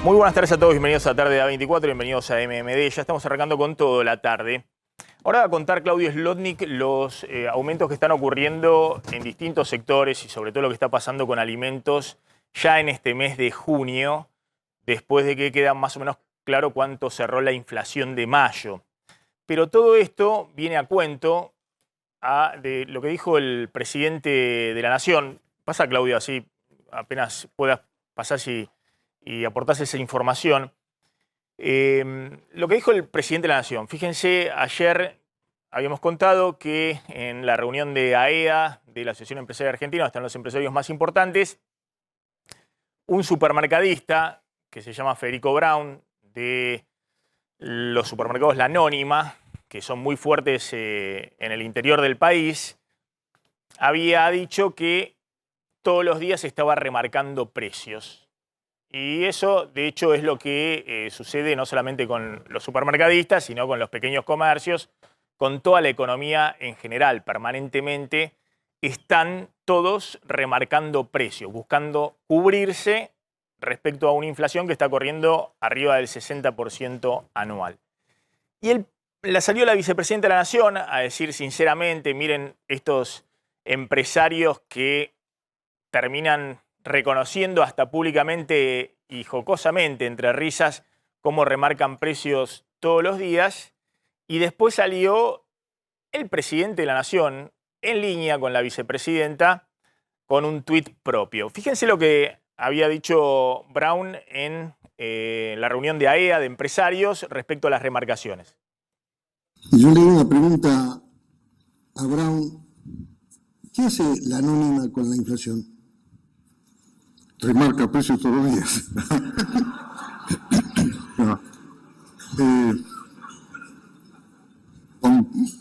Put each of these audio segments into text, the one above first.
Muy buenas tardes a todos, bienvenidos a Tarde A24, bienvenidos a MMD. Ya estamos arrancando con todo la tarde. Ahora va a contar Claudio Zlotnik los aumentos que están ocurriendo en distintos sectores y sobre todo lo que está pasando con alimentos ya en este mes de junio, después de que queda más o menos claro cuánto cerró la inflación de mayo. Pero todo esto viene a cuento de lo que dijo el presidente de la Nación. Pasa, Claudio, así apenas puedas pasar y aportás esa información. Lo que dijo el presidente de la Nación. Fíjense, ayer habíamos contado que en la reunión de AEA, de la Asociación Empresaria Argentina, donde están los empresarios más importantes, un supermercadista que se llama Federico Braun, de los supermercados La Anónima, que son muy fuertes en el interior del país, había dicho que todos los días estaba remarcando precios. Y eso, de hecho, es lo que sucede no solamente con los supermercadistas, sino con los pequeños comercios, con toda la economía en general. Permanentemente están todos remarcando precios, buscando cubrirse respecto a una inflación que está corriendo arriba del 60% anual. Y salió la vicepresidenta de la Nación a decir sinceramente, miren, estos empresarios que terminan reconociendo hasta públicamente y jocosamente, entre risas, cómo remarcan precios todos los días. Y después salió el presidente de la Nación en línea con la vicepresidenta con un tuit propio. Fíjense lo que había dicho Braun en la reunión de AEA de empresarios respecto a las remarcaciones. Yo le hago una pregunta a Braun. ¿Qué hace la Anónima con la inflación? Remarca precios todos los días. No.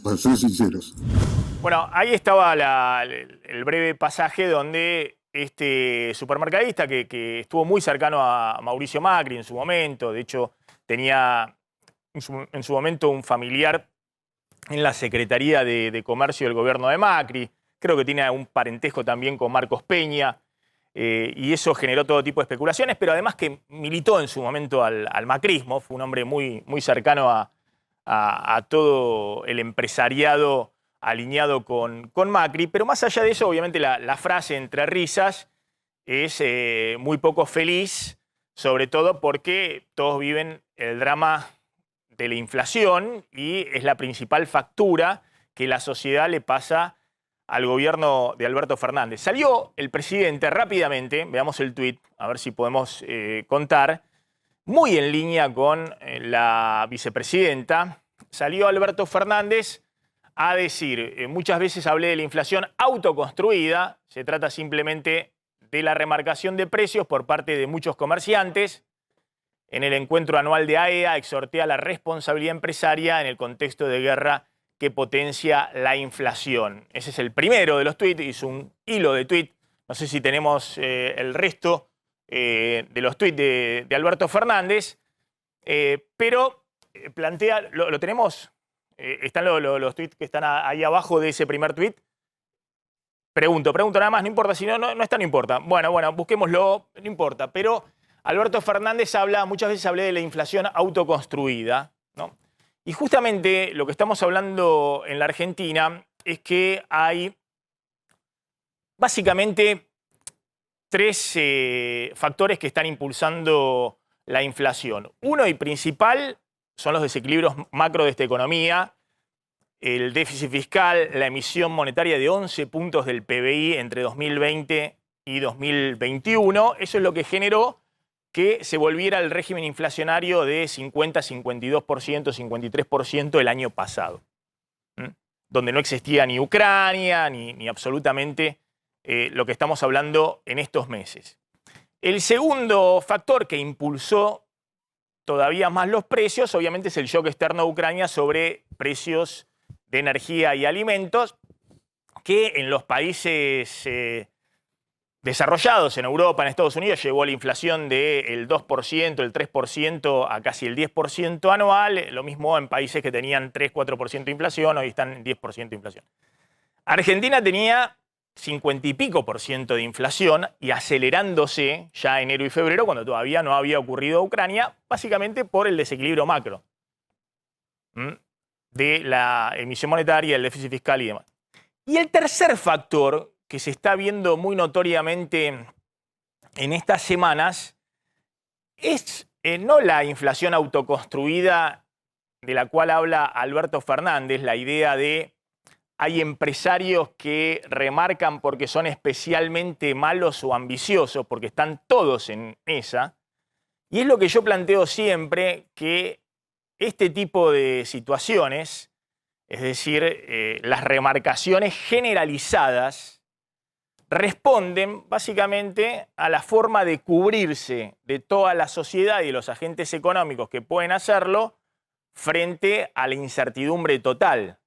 Para ser sinceros. Bueno, ahí estaba el breve pasaje donde este supermercadista que estuvo muy cercano a Mauricio Macri en su momento, de hecho tenía en su momento un familiar en la Secretaría de Comercio del gobierno de Macri, creo que tiene un parentesco también con Marcos Peña, y eso generó todo tipo de especulaciones, pero además que militó en su momento al macrismo, fue un hombre muy, muy cercano a todo el empresariado alineado con Macri, pero más allá de eso, obviamente la frase entre risas es muy poco feliz, sobre todo porque todos viven el drama de la inflación y es la principal factura que la sociedad le pasa al gobierno de Alberto Fernández. Salió el presidente rápidamente, veamos el tuit, a ver si podemos contar, muy en línea con la vicepresidenta. Salió Alberto Fernández a decir, muchas veces hablé de la inflación autoconstruida, se trata simplemente de la remarcación de precios por parte de muchos comerciantes. En el encuentro anual de AEA exhorté a la responsabilidad empresaria en el contexto de guerra que potencia la inflación. Ese es el primero de los tuits, hizo un hilo de tuit. No sé si tenemos el resto de los tuits de Alberto Fernández, pero plantea, lo tenemos, están los tuits que están ahí abajo de ese primer tuit. Pregunto nada más, no importa, si no está, no importa. Bueno, busquémoslo, no importa. Pero Alberto Fernández muchas veces hablé de la inflación autoconstruida, ¿no? Y justamente lo que estamos hablando en la Argentina es que hay básicamente tres factores que están impulsando la inflación. Uno y principal son los desequilibrios macro de esta economía, el déficit fiscal, la emisión monetaria de 11 puntos del PBI entre 2020 y 2021. Eso es lo que generó que se volviera el régimen inflacionario de 50, 52%, 53% el año pasado, donde no existía ni Ucrania ni absolutamente lo que estamos hablando en estos meses. El segundo factor que impulsó todavía más los precios, obviamente, es el shock externo de Ucrania sobre precios de energía y alimentos, que en los países desarrollados, en Europa, en Estados Unidos, llevó a la inflación del 2%, el 3% a casi el 10% anual. Lo mismo en países que tenían 3, 4% de inflación, hoy están en 10% de inflación. Argentina tenía 50 y pico % de inflación y acelerándose ya enero y febrero cuando todavía no había ocurrido Ucrania, básicamente por el desequilibrio macro de la emisión monetaria, el déficit fiscal y demás. Y el tercer factor que se está viendo muy notoriamente en estas semanas es no la inflación autoconstruida de la cual habla Alberto Fernández, la idea de hay empresarios que remarcan porque son especialmente malos o ambiciosos, porque están todos en esa. Y es lo que yo planteo siempre, que este tipo de situaciones, es decir, las remarcaciones generalizadas, responden básicamente a la forma de cubrirse de toda la sociedad y de los agentes económicos que pueden hacerlo frente a la incertidumbre total.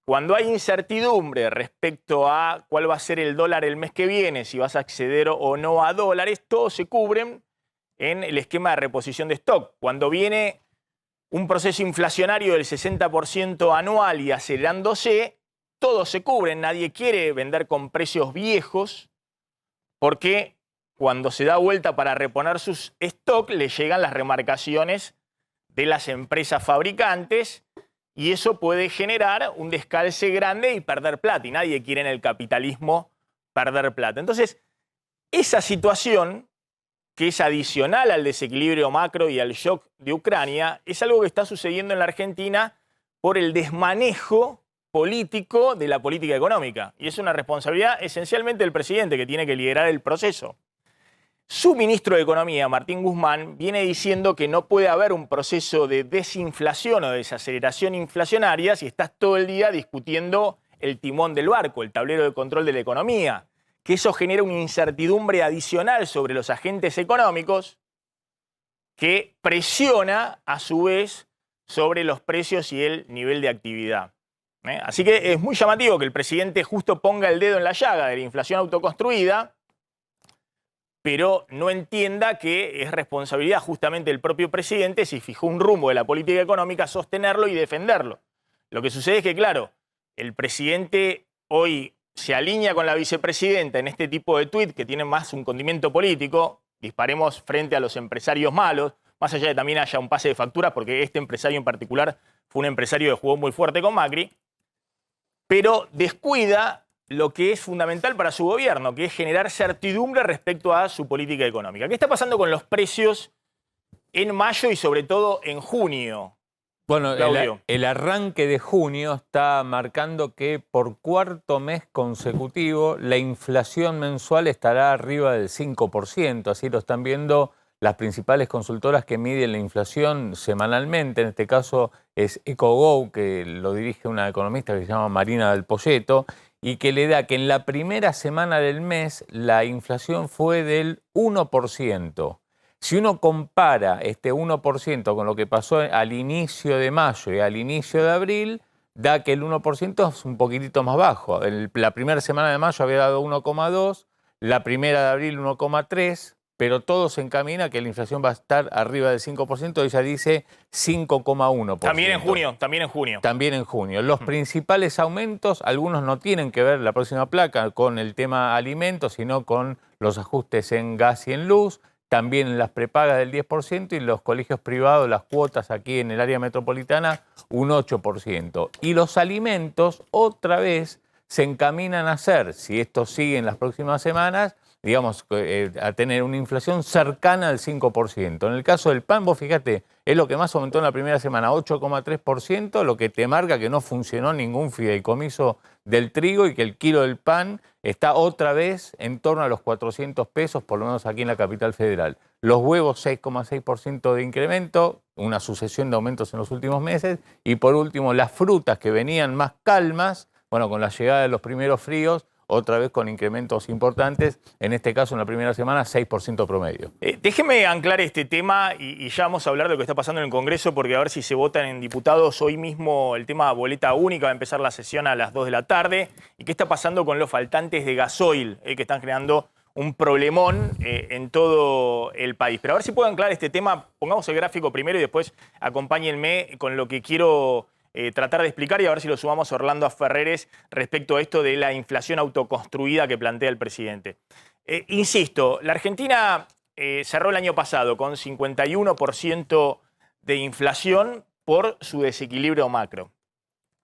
Cuando hay incertidumbre respecto a cuál va a ser el dólar el mes que viene, si vas a acceder o no a dólares, todos se cubren en el esquema de reposición de stock. Cuando viene un proceso inflacionario del 60% anual y acelerándose, todos se cubren. Nadie quiere vender con precios viejos porque cuando se da vuelta para reponer sus stock, le llegan las remarcaciones de las empresas fabricantes. Y eso puede generar un descalce grande y perder plata. Y nadie quiere en el capitalismo perder plata. Entonces, esa situación, que es adicional al desequilibrio macro y al shock de Ucrania, es algo que está sucediendo en la Argentina por el desmanejo político de la política económica. Y es una responsabilidad esencialmente del presidente, que tiene que liderar el proceso. Su ministro de Economía, Martín Guzmán, viene diciendo que no puede haber un proceso de desinflación o desaceleración inflacionaria si estás todo el día discutiendo el timón del barco, el tablero de control de la economía, que eso genera una incertidumbre adicional sobre los agentes económicos que presiona a su vez sobre los precios y el nivel de actividad. Así que es muy llamativo que el presidente justo ponga el dedo en la llaga de la inflación autoconstruida, pero no entienda que es responsabilidad justamente del propio presidente, si fijó un rumbo de la política económica, sostenerlo y defenderlo. Lo que sucede es que, claro, el presidente hoy se alinea con la vicepresidenta en este tipo de tuit que tienen más un condimento político, disparemos frente a los empresarios malos, más allá de que también haya un pase de facturas, porque este empresario en particular fue un empresario que jugó muy fuerte con Macri, pero descuida lo que es fundamental para su gobierno, que es generar certidumbre respecto a su política económica. ¿Qué está pasando con los precios en mayo y sobre todo en junio? Bueno, el arranque de junio está marcando que por cuarto mes consecutivo la inflación mensual estará arriba del 5%. Así lo están viendo las principales consultoras que miden la inflación semanalmente. En este caso es EcoGo, que lo dirige una economista que se llama Marina del Poyeto, y que le da que en la primera semana del mes la inflación fue del 1%. Si uno compara este 1% con lo que pasó al inicio de mayo y al inicio de abril, da que el 1% es un poquitito más bajo. La primera semana de mayo había dado 1,2, la primera de abril 1,3, pero todo se encamina a que la inflación va a estar arriba del 5%, ella dice 5,1%. También en junio. También en junio. Los principales aumentos, algunos no tienen que ver, la próxima placa, con el tema alimentos, sino con los ajustes en gas y en luz, también en las prepagas del 10% y los colegios privados, las cuotas aquí en el área metropolitana, un 8%. Y los alimentos, otra vez, se encaminan a ser, si esto sigue en las próximas semanas, digamos, a tener una inflación cercana al 5%. En el caso del pan, vos fíjate, es lo que más aumentó en la primera semana, 8,3%, lo que te marca que no funcionó ningún fideicomiso del trigo y que el kilo del pan está otra vez en torno a los 400 pesos, por lo menos aquí en la capital federal. Los huevos, 6,6% de incremento, una sucesión de aumentos en los últimos meses. Y por último, las frutas que venían más calmas, bueno, con la llegada de los primeros fríos, otra vez con incrementos importantes, en este caso en la primera semana 6% promedio. Déjeme anclar este tema y ya vamos a hablar de lo que está pasando en el Congreso, porque a ver si se votan en diputados hoy mismo el tema boleta única, va a empezar la sesión a las 2 de la tarde, y qué está pasando con los faltantes de gasoil, que están generando un problemón en todo el país. Pero a ver si puedo anclar este tema, pongamos el gráfico primero y después acompáñenme con lo que quiero tratar de explicar y a ver si lo sumamos a Orlando Ferreres respecto a esto de la inflación autoconstruida que plantea el presidente. Insisto, la Argentina cerró el año pasado con 51% de inflación por su desequilibrio macro,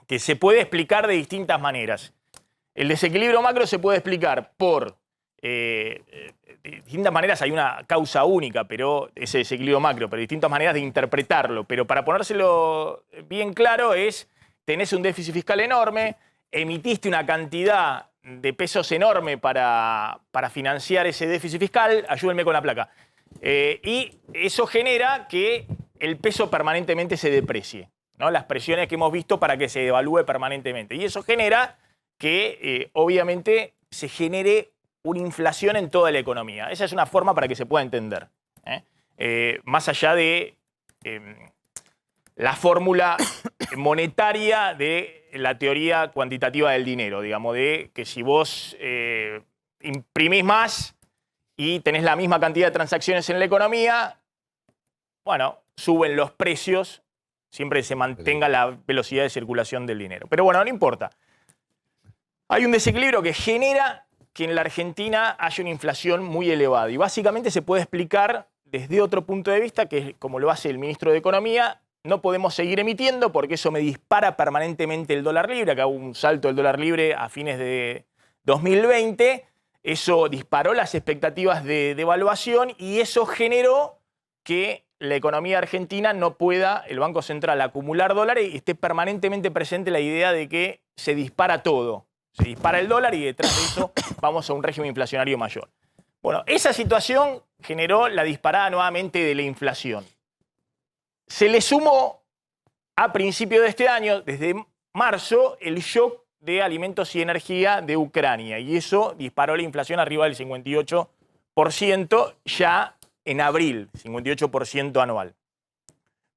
que se puede explicar de distintas maneras. El desequilibrio macro se puede explicar por de distintas maneras. Hay una causa única, pero ese desequilibrio macro, pero distintas maneras de interpretarlo. Pero para ponérselo bien claro tenés un déficit fiscal enorme, emitiste una cantidad de pesos enorme para financiar ese déficit fiscal, ayúdenme con la placa, y eso genera que el peso permanentemente se deprecie, ¿no? Las presiones que hemos visto para que se devalúe permanentemente. Y eso genera que obviamente se genere una inflación en toda la economía. Esa es una forma para que se pueda entender, más allá de la fórmula monetaria de la teoría cuantitativa del dinero, digamos, de que si vos imprimís más y tenés la misma cantidad de transacciones en la economía, bueno, suben los precios, siempre se mantenga la velocidad de circulación del dinero. Pero bueno, no importa. Hay un desequilibrio que genera que en la Argentina haya una inflación muy elevada. Y básicamente se puede explicar desde otro punto de vista, que es como lo hace el ministro de Economía. No podemos seguir emitiendo porque eso me dispara permanentemente el dólar libre. Acá hubo un salto del dólar libre a fines de 2020. Eso disparó las expectativas de devaluación y eso generó que la economía argentina no pueda, el Banco Central, acumular dólares y esté permanentemente presente la idea de que se dispara todo. Se dispara el dólar y detrás de eso vamos a un régimen inflacionario mayor. Bueno, esa situación generó la disparada nuevamente de la inflación. Se le sumó a principio de este año, desde marzo, el shock de alimentos y energía de Ucrania. Y eso disparó la inflación arriba del 58% ya en abril, 58% anual.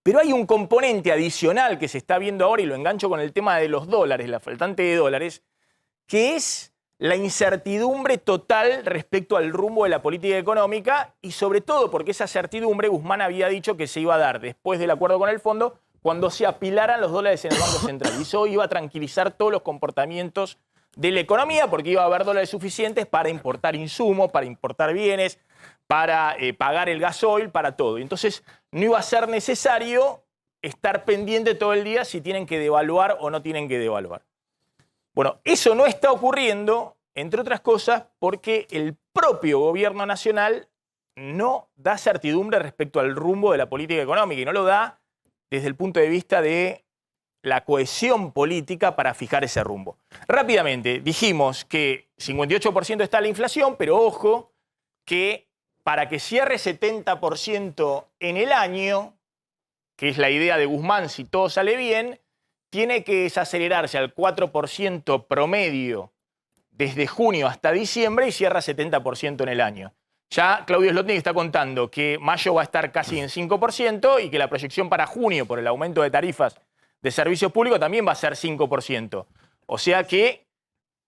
Pero hay un componente adicional que se está viendo ahora, y lo engancho con el tema de los dólares, la faltante de dólares, que es la incertidumbre total respecto al rumbo de la política económica y sobre todo porque esa certidumbre Guzmán había dicho que se iba a dar después del acuerdo con el fondo cuando se apilaran los dólares en el Banco Central. Y eso iba a tranquilizar todos los comportamientos de la economía porque iba a haber dólares suficientes para importar insumos, para importar bienes, para pagar el gasoil, para todo. Y entonces no iba a ser necesario estar pendiente todo el día si tienen que devaluar o no tienen que devaluar. Bueno, eso no está ocurriendo, entre otras cosas, porque el propio gobierno nacional no da certidumbre respecto al rumbo de la política económica y no lo da desde el punto de vista de la cohesión política para fijar ese rumbo. Rápidamente, dijimos que 58% está la inflación, pero ojo que para que cierre 70% en el año, que es la idea de Guzmán si todo sale bien, tiene que desacelerarse al 4% promedio desde junio hasta diciembre y cierra 70% en el año. Ya Claudio Zlotnik está contando que mayo va a estar casi en 5% y que la proyección para junio por el aumento de tarifas de servicios públicos también va a ser 5%. O sea que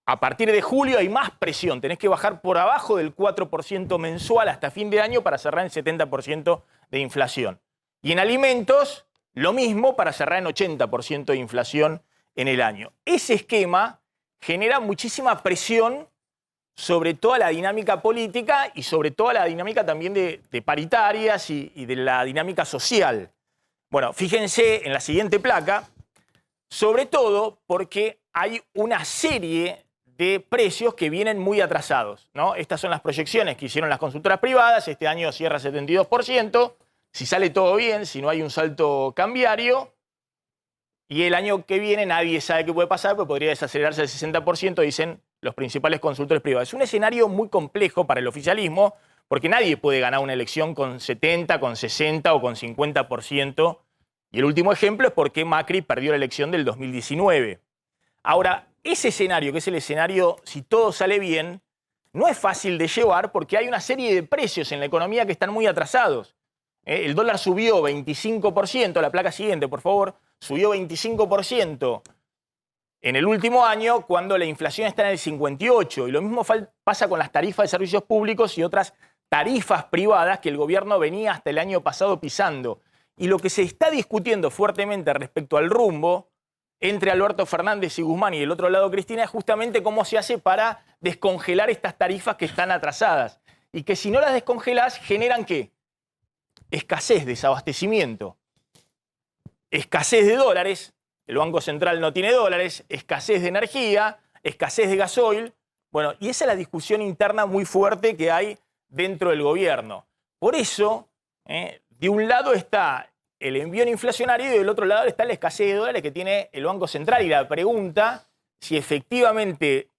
a partir de julio hay más presión. Tenés que bajar por abajo del 4% mensual hasta fin de año para cerrar en 70% de inflación. Y en alimentos, lo mismo para cerrar en 80% de inflación en el año. Ese esquema genera muchísima presión sobre toda la dinámica política y sobre toda la dinámica también de paritarias y de la dinámica social. Bueno, fíjense en la siguiente placa, sobre todo porque hay una serie de precios que vienen muy atrasados, ¿no? Estas son las proyecciones que hicieron las consultoras privadas. Este año cierra 72%. Si sale todo bien, si no hay un salto cambiario, y el año que viene nadie sabe qué puede pasar, pero podría desacelerarse al 60%, dicen los principales consultores privados. Es un escenario muy complejo para el oficialismo, porque nadie puede ganar una elección con 70, con 60 o con 50%. Y el último ejemplo es porque Macri perdió la elección del 2019. Ahora, ese escenario, que es el escenario si todo sale bien, no es fácil de llevar porque hay una serie de precios en la economía que están muy atrasados. El dólar subió 25%, la placa siguiente, por favor, subió 25% en el último año cuando la inflación está en el 58%. Y lo mismo pasa con las tarifas de servicios públicos y otras tarifas privadas que el gobierno venía hasta el año pasado pisando. Y lo que se está discutiendo fuertemente respecto al rumbo entre Alberto Fernández y Guzmán y del otro lado Cristina es justamente cómo se hace para descongelar estas tarifas que están atrasadas. Y que si no las descongelas, generan ¿qué? Escasez, desabastecimiento, escasez de dólares, el Banco Central no tiene dólares, escasez de energía, escasez de gasoil. Bueno, y esa es la discusión interna muy fuerte que hay dentro del gobierno. Por eso, de un lado está el envío inflacionario y del otro lado está la escasez de dólares que tiene el Banco Central. Y la pregunta, si efectivamente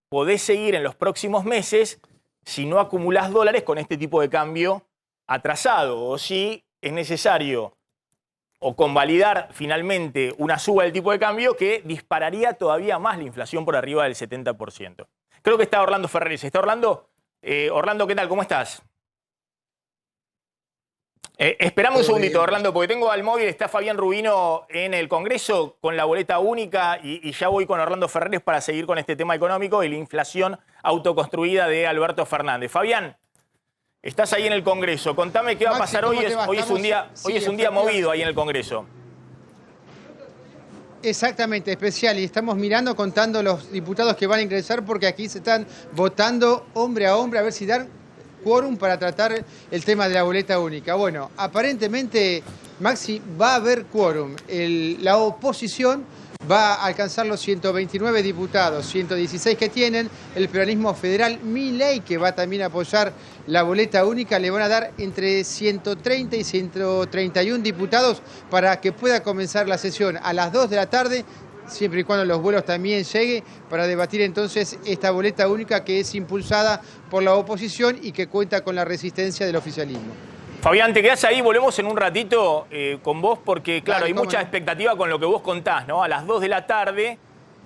podés seguir en los próximos meses si no acumulás dólares con este tipo de cambio atrasado, o si es necesario o convalidar finalmente una suba del tipo de cambio que dispararía todavía más la inflación por arriba del 70%. Creo que está Orlando Ferreres. ¿Está Orlando? Orlando, ¿qué tal? ¿Cómo estás? Esperame un segundito, Orlando, porque tengo al móvil, está Fabián Rubino en el Congreso con la boleta única y ya voy con Orlando Ferreres para seguir con este tema económico y la inflación autoconstruida de Alberto Fernández. Fabián, estás ahí en el Congreso. Contame qué va a pasar hoy. Hoy es un día movido ahí en el Congreso. Exactamente, especial. Y estamos mirando, contando los diputados que van a ingresar porque aquí se están votando hombre a hombre a ver si dan quórum para tratar el tema de la boleta única. Bueno, aparentemente, Maxi, va a haber quórum. La oposición va a alcanzar los 129 diputados, 116 que tienen. El peronismo federal, Milei, que va también a apoyar la boleta única, le van a dar entre 130 y 131 diputados para que pueda comenzar la sesión a las 2 de la tarde, siempre y cuando los vuelos también lleguen, para debatir entonces esta boleta única que es impulsada por la oposición y que cuenta con la resistencia del oficialismo. Fabián, te quedás ahí, volvemos en un ratito con vos porque, claro, Dale, hay mucha expectativa con lo que vos contás, ¿no? A las 2 de la tarde,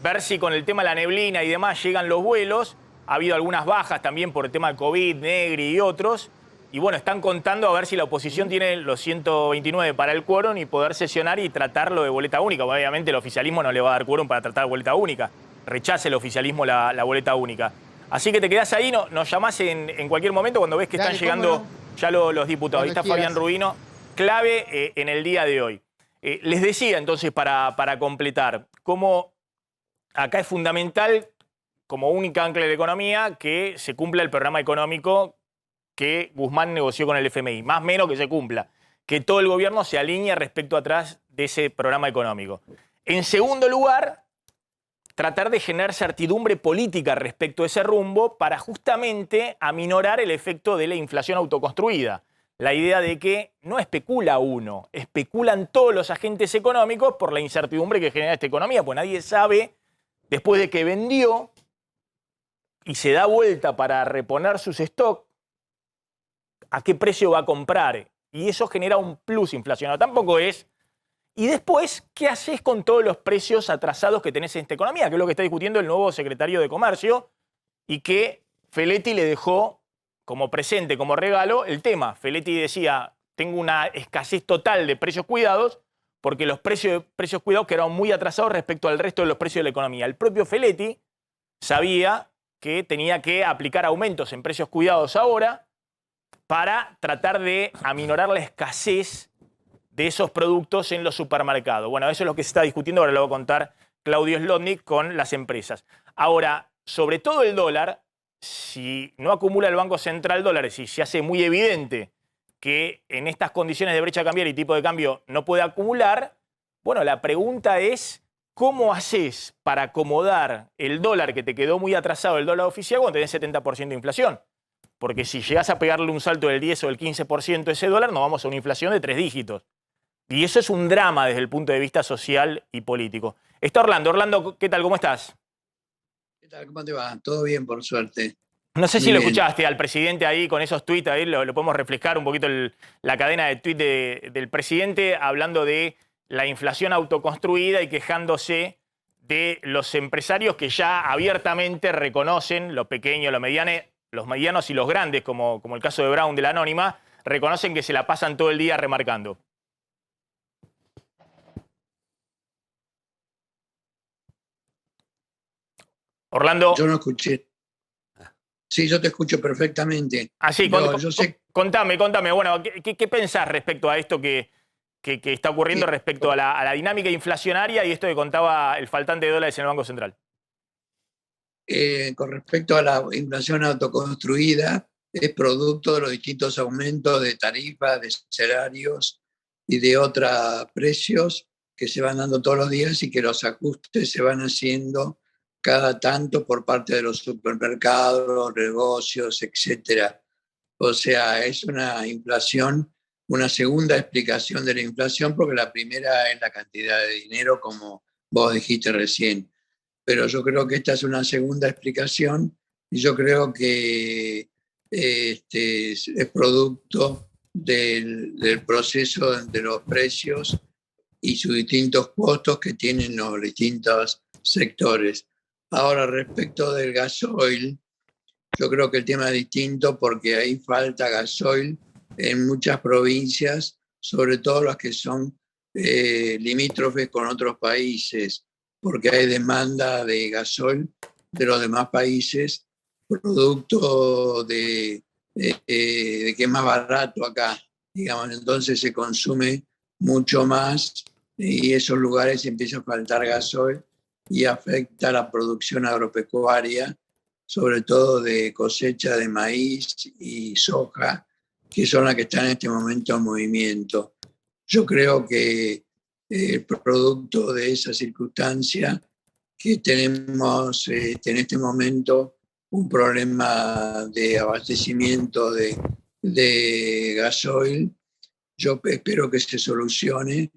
ver si con el tema de la neblina y demás llegan los vuelos. Ha habido algunas bajas también por el tema de COVID, Negri y otros. Y bueno, están contando a ver si la oposición tiene los 129 para el quórum y poder sesionar y tratarlo de boleta única. Obviamente el oficialismo no le va a dar quórum para tratar de boleta única. Rechaza el oficialismo la boleta única. Así que te quedás ahí, nos llamás en cualquier momento cuando ves que están llegando ya los diputados. Ahí está Fabián Rubino, clave en el día de hoy. Les decía entonces para completar, cómo acá es fundamental, como única ancla de economía, que se cumpla el programa económico que Guzmán negoció con el FMI, más o menos que se cumpla, que todo el gobierno se alinee respecto atrás de ese programa económico. En segundo lugar, tratar de generar certidumbre política respecto a ese rumbo para justamente aminorar el efecto de la inflación autoconstruida. La idea de que no especula uno, especulan todos los agentes económicos por la incertidumbre que genera esta economía, pues nadie sabe, después de que vendió y se da vuelta para reponer sus stocks, a qué precio va a comprar. Y eso genera un plus inflacionario. Tampoco es. Y después, ¿qué haces con todos los precios atrasados que tenés en esta economía? Que es lo que está discutiendo el nuevo secretario de Comercio y que Feletti le dejó como presente, como regalo, el tema. Feletti decía, tengo una escasez total de precios cuidados porque los precios cuidados quedaron muy atrasados respecto al resto de los precios de la economía. El propio Feletti sabía que tenía que aplicar aumentos en precios cuidados ahora para tratar de aminorar la escasez de esos productos en los supermercados. Bueno, eso es lo que se está discutiendo, ahora lo va a contar Claudio Slotnick con las empresas. Ahora, sobre todo el dólar, si no acumula el Banco Central dólares y se hace muy evidente que en estas condiciones de brecha cambiaria y tipo de cambio no puede acumular, bueno, la pregunta es, ¿cómo haces para acomodar el dólar que te quedó muy atrasado, el dólar oficial, cuando tenés 70% de inflación? Porque si llegás a pegarle un salto del 10 o del 15% a ese dólar, nos vamos a una inflación de 3 dígitos. Y eso es un drama desde el punto de vista social y político. Está Orlando. Orlando, ¿qué tal? ¿Cómo estás? ¿Qué tal? ¿Cómo te va? Todo bien, por suerte. No sé si Muy lo bien. escuchaste al presidente ahí con esos tuits, ahí lo podemos reflejar un poquito la cadena de tuits del presidente hablando de la inflación autoconstruida y quejándose de los empresarios que ya abiertamente reconocen, los pequeños, los medianos y los grandes, como el caso de Brown de la Anónima, reconocen que se la pasan todo el día remarcando. Orlando. Yo no escuché. Sí, yo te escucho perfectamente. Así, Yo sé. contame. Bueno, ¿qué pensás respecto a esto que que está ocurriendo respecto a la dinámica inflacionaria y esto que contaba el faltante de dólares en el Banco Central? Con respecto a la inflación autoconstruida, es producto de los distintos aumentos de tarifas, de salarios y de otros precios que se van dando todos los días y que los ajustes se van haciendo cada tanto por parte de los supermercados, los negocios, etcétera. O sea, es una inflación, una segunda explicación de la inflación, porque la primera es la cantidad de dinero, como vos dijiste recién. Pero yo creo que esta es una segunda explicación y yo creo que es producto del proceso de los precios y sus distintos costos que tienen los distintos sectores. Ahora, respecto del gasoil, yo creo que el tema es distinto porque ahí falta gasoil en muchas provincias, sobre todo las que son limítrofes con otros países, porque hay demanda de gasoil de los demás países, producto de que es más barato acá, digamos, entonces se consume mucho más y esos lugares empieza a faltar gasoil y afecta a la producción agropecuaria, sobre todo de cosecha de maíz y soja, que son las que están en este momento en movimiento. Yo creo que producto de esa circunstancia que tenemos en este momento un problema de abastecimiento de gasoil. Yo espero que se solucione,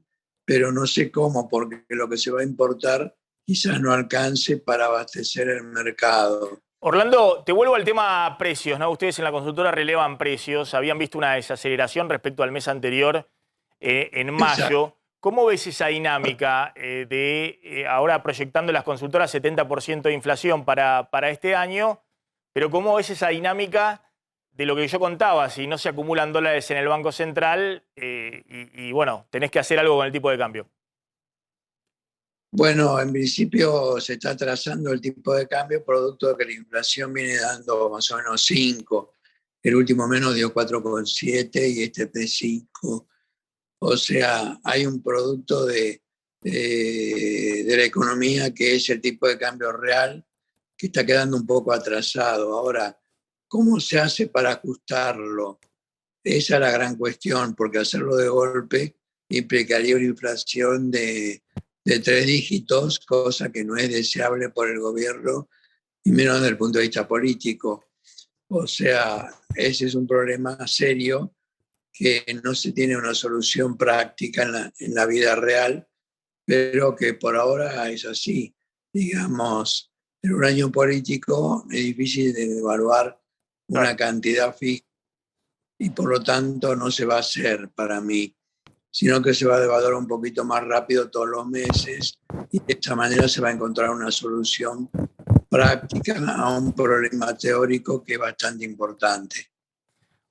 pero no sé cómo, porque lo que se va a importar quizás no alcance para abastecer el mercado. Orlando, te vuelvo al tema precios, ¿no? Ustedes en la consultora relevan precios, habían visto una desaceleración respecto al mes anterior, en mayo. Exacto. ¿Cómo ves esa dinámica de ahora proyectando las consultoras 70% de inflación para este año? Pero ¿cómo ves esa dinámica de lo que yo contaba? Si no se acumulan dólares en el Banco Central y bueno, tenés que hacer algo con el tipo de cambio. Bueno, en principio se está atrasando el tipo de cambio, producto de que la inflación viene dando más o menos 5. El último menos dio 4,7 y este P5. O sea, hay un producto de la economía que es el tipo de cambio real, que está quedando un poco atrasado. Ahora, ¿cómo se hace para ajustarlo? Esa es la gran cuestión, porque hacerlo de golpe implicaría una inflación de 3 dígitos, cosa que no es deseable por el gobierno, y menos desde el punto de vista político. O sea, ese es un problema serio que no se tiene una solución práctica en la vida real, pero que por ahora es así. Digamos, en un año político es difícil de evaluar una cantidad fija y por lo tanto no se va a hacer para mí, sino que se va a evaluar un poquito más rápido todos los meses y de esta manera se va a encontrar una solución práctica a un problema teórico que es bastante importante.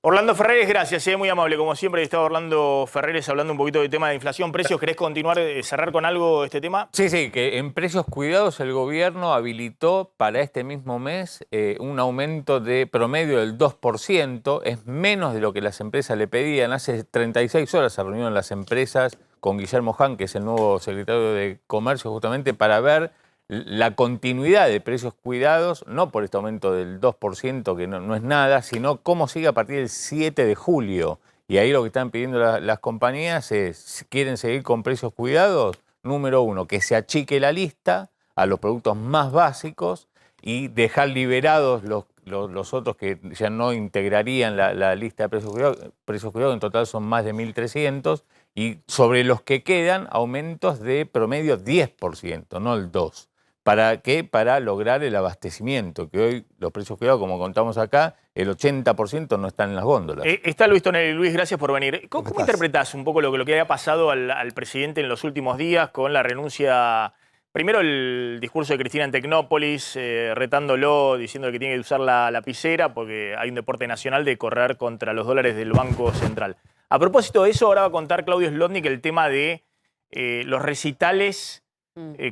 Orlando Ferreres, gracias, muy amable. Como siempre, estaba Orlando Ferreres hablando un poquito del tema de inflación, precios. ¿Querés continuar, cerrar con algo este tema? Sí, que en precios cuidados el gobierno habilitó para este mismo mes un aumento de promedio del 2%. Es menos de lo que las empresas le pedían. Hace 36 horas se reunieron las empresas con Guillermo Hahn, que es el nuevo secretario de Comercio, justamente para ver la continuidad de precios cuidados, no por este aumento del 2%, que no es nada, sino cómo sigue a partir del 7 de julio. Y ahí lo que están pidiendo las compañías es, ¿quieren seguir con precios cuidados? Número uno, que se achique la lista a los productos más básicos y dejar liberados los otros que ya no integrarían la lista de precios cuidados. En total son más de 1.300. Y sobre los que quedan, aumentos de promedio 10%, no el 2%. ¿Para qué? Para lograr el abastecimiento, que hoy los precios cuidados, como contamos acá, el 80% no están en las góndolas. Está Luis Tonelli. Luis, gracias por venir. ¿Cómo interpretás un poco lo que había pasado al presidente en los últimos días con la renuncia? Primero el discurso de Cristina en Tecnópolis, retándolo, diciendo que tiene que usar la lapicera porque hay un deporte nacional de correr contra los dólares del Banco Central. A propósito de eso, ahora va a contar Claudio Zlotnik el tema de los recitales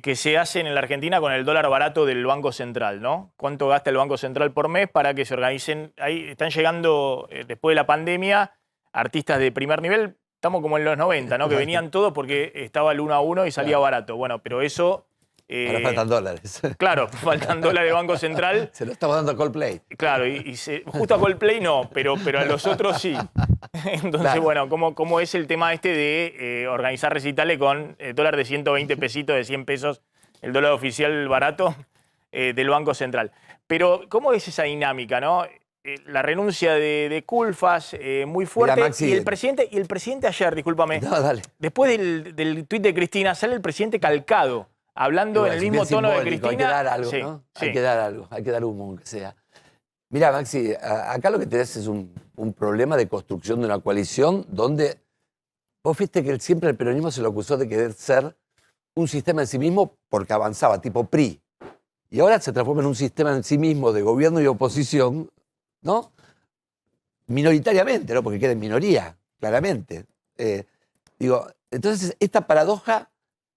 que se hacen en la Argentina con el dólar barato del Banco Central, ¿no? ¿Cuánto gasta el Banco Central por mes para que se organicen? Ahí están llegando, después de la pandemia, artistas de primer nivel. Estamos como en los 90, ¿no? Que venían todos porque estaba el 1 a 1 y salía barato. Bueno, pero eso... Ahora faltan dólares. Claro, faltan dólares de Banco Central. Se lo estamos dando a Coldplay. Claro, justo a Coldplay no, pero a los otros sí. Entonces, Claro. bueno, ¿cómo es el tema este de organizar recitales con dólar de 120 pesitos, de 100 pesos, el dólar oficial barato del Banco Central? Pero, ¿cómo es esa dinámica, no? La renuncia de Culfas, muy fuerte. Mira, Maxi, y el presidente ayer, discúlpame, No, dale. después del tuit de Cristina, sale el presidente calcado, hablando Igual, en el es mismo bien tono de simbólico, Cristina. Hay que dar algo, Sí, ¿no? sí. Hay que dar algo, hay que dar humo, aunque sea. Mira, Maxi, acá lo que tenés es un problema de construcción de una coalición donde vos viste que siempre el peronismo se lo acusó de querer ser un sistema en sí mismo porque avanzaba, tipo PRI. Y ahora se transforma en un sistema en sí mismo de gobierno y oposición, ¿no? Minoritariamente, ¿no? Porque queda en minoría, claramente. Entonces esta paradoja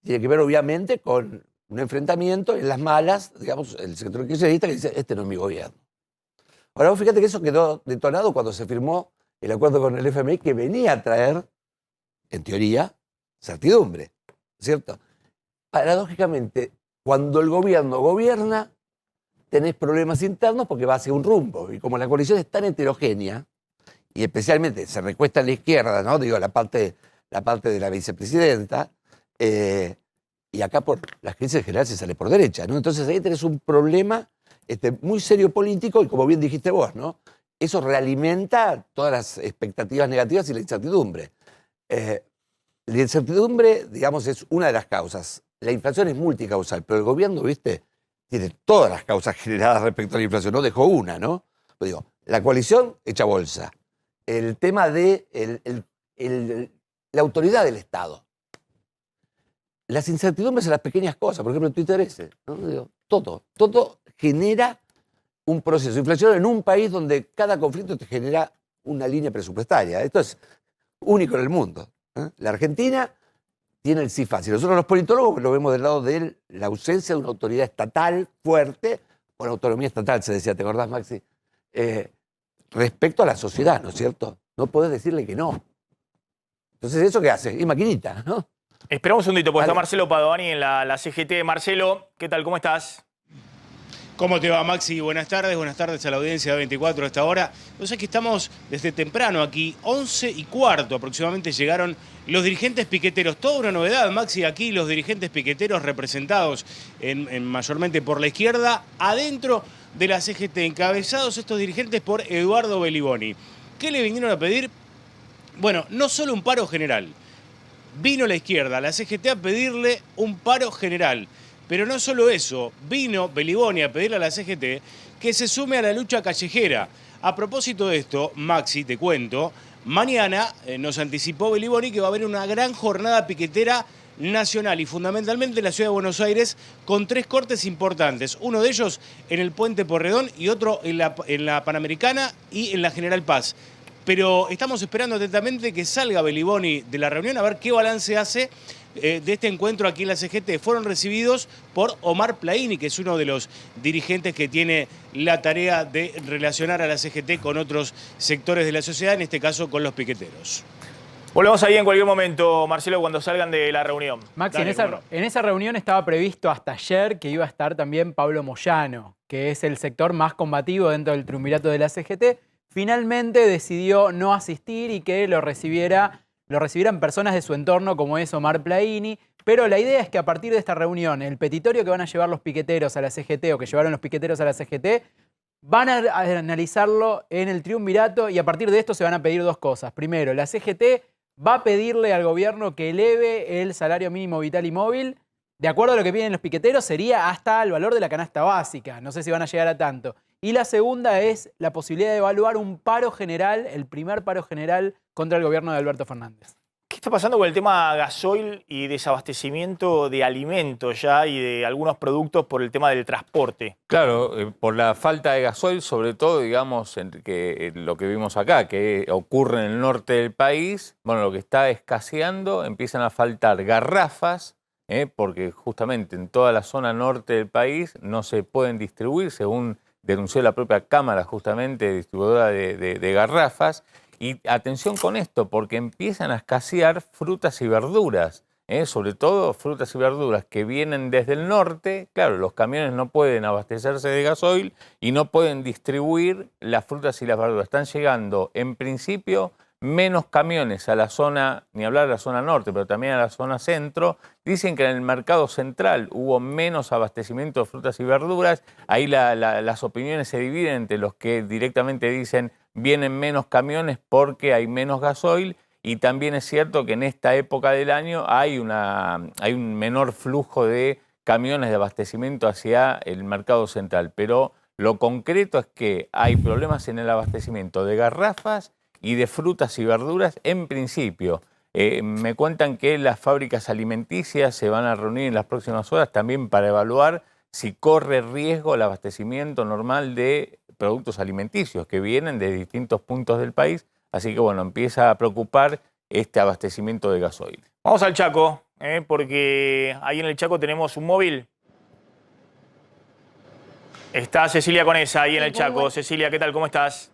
tiene que ver obviamente con un enfrentamiento en las malas, digamos, el sector kirchnerista que dice, este no es mi gobierno. Ahora vos fíjate que eso quedó detonado cuando se firmó el acuerdo con el FMI que venía a traer, en teoría, certidumbre, ¿cierto? Paradójicamente, cuando el gobierno gobierna, tenés problemas internos porque va hacia un rumbo. Y como la coalición es tan heterogénea, y especialmente se recuesta en la izquierda, ¿no? Digo, la parte de la vicepresidenta, y acá por las crisis en general se sale por derecha, ¿no? Entonces ahí tenés un problema muy serio político y como bien dijiste vos, ¿no? Eso realimenta todas las expectativas negativas y la incertidumbre. La incertidumbre, digamos, es una de las causas. La inflación es multicausal, pero el gobierno, ¿viste? Tiene todas las causas generadas respecto a la inflación, no dejó una, ¿no? Pues digo, la coalición echa bolsa. El tema de la autoridad del Estado. Las incertidumbres en las pequeñas cosas, por ejemplo, el Twitter ese, ¿no? Digo, todo genera un proceso inflacionario en un país donde cada conflicto te genera una línea presupuestaria. Esto es único en el mundo. La Argentina tiene el sí fácil. Nosotros los politólogos lo vemos del lado de la ausencia de una autoridad estatal fuerte, con autonomía estatal, se decía, ¿te acordás, Maxi? Respecto a la sociedad, ¿no es cierto? No podés decirle que no. Entonces, ¿eso qué hace? Y maquinita, ¿no? Esperamos un segundito, porque Dale. está Marcelo Padovani en la CGT. Marcelo, ¿qué tal? ¿Cómo estás? ¿Cómo te va, Maxi? Buenas tardes a la audiencia de 24 a esta hora. Pues es que estamos desde temprano aquí, 11:15 aproximadamente llegaron los dirigentes piqueteros. Toda una novedad, Maxi, aquí los dirigentes piqueteros representados mayormente por la izquierda, adentro de la CGT, encabezados estos dirigentes por Eduardo Beliboni. ¿Qué le vinieron a pedir? Bueno, no solo un paro general. Vino la izquierda, la CGT, a pedirle un paro general. Pero no solo eso, vino Beliboni a pedirle a la CGT que se sume a la lucha callejera. A propósito de esto, Maxi, te cuento, mañana nos anticipó Beliboni que va a haber una gran jornada piquetera nacional y fundamentalmente en la ciudad de Buenos Aires con 3 cortes importantes. Uno de ellos en el Puente Porredón y otro en la Panamericana y en la General Paz. Pero estamos esperando atentamente que salga Beliboni de la reunión a ver qué balance hace de este encuentro aquí en la CGT. Fueron recibidos por Omar Plaini, que es uno de los dirigentes que tiene la tarea de relacionar a la CGT con otros sectores de la sociedad, en este caso con los piqueteros. Volvemos ahí en cualquier momento, Marcelo, cuando salgan de la reunión. Maxi, Dale, cómo no. en esa reunión estaba previsto hasta ayer que iba a estar también Pablo Moyano, que es el sector más combativo dentro del triunvirato de la CGT. Finalmente decidió no asistir y que lo recibieran personas de su entorno como es Omar Plaini. Pero la idea es que a partir de esta reunión, el petitorio que van a llevar los piqueteros a la CGT o que llevaron los piqueteros a la CGT, van a analizarlo en el triunvirato y a partir de esto se van a pedir 2 cosas. Primero, la CGT va a pedirle al gobierno que eleve el salario mínimo vital y móvil. De acuerdo a lo que piden los piqueteros, sería hasta el valor de la canasta básica. No sé si van a llegar a tanto. Y la segunda es la posibilidad de evaluar un paro general, el primer paro general contra el gobierno de Alberto Fernández. ¿Qué está pasando con el tema gasoil y desabastecimiento de alimentos ya y de algunos productos por el tema del transporte? Claro, por la falta de gasoil, sobre todo, digamos, lo que vimos acá, que ocurre en el norte del país, bueno, lo que está escaseando, empiezan a faltar garrafas, porque justamente en toda la zona norte del país no se pueden distribuir, según denunció la propia Cámara justamente distribuidora de garrafas, Y atención con esto, porque empiezan a escasear frutas y verduras, sobre todo frutas y verduras que vienen desde el norte. Claro, los camiones no pueden abastecerse de gasoil y no pueden distribuir las frutas y las verduras. Están llegando, en principio, menos camiones a la zona, ni hablar de la zona norte, pero también a la zona centro. Dicen que en el mercado central hubo menos abastecimiento de frutas y verduras. Ahí las opiniones se dividen entre los que directamente dicen vienen menos camiones porque hay menos gasoil, y también es cierto que en esta época del año hay un menor flujo de camiones de abastecimiento hacia el mercado central. Pero lo concreto es que hay problemas en el abastecimiento de garrafas y de frutas y verduras en principio. Me cuentan que las fábricas alimenticias se van a reunir en las próximas horas también para evaluar si corre riesgo el abastecimiento normal de productos alimenticios que vienen de distintos puntos del país. Así que bueno, empieza a preocupar este abastecimiento de gasoil. Vamos al Chaco, porque ahí en el Chaco tenemos un móvil. Está Cecilia Conesa ahí en el Chaco. Cecilia, ¿qué tal? ¿Cómo estás?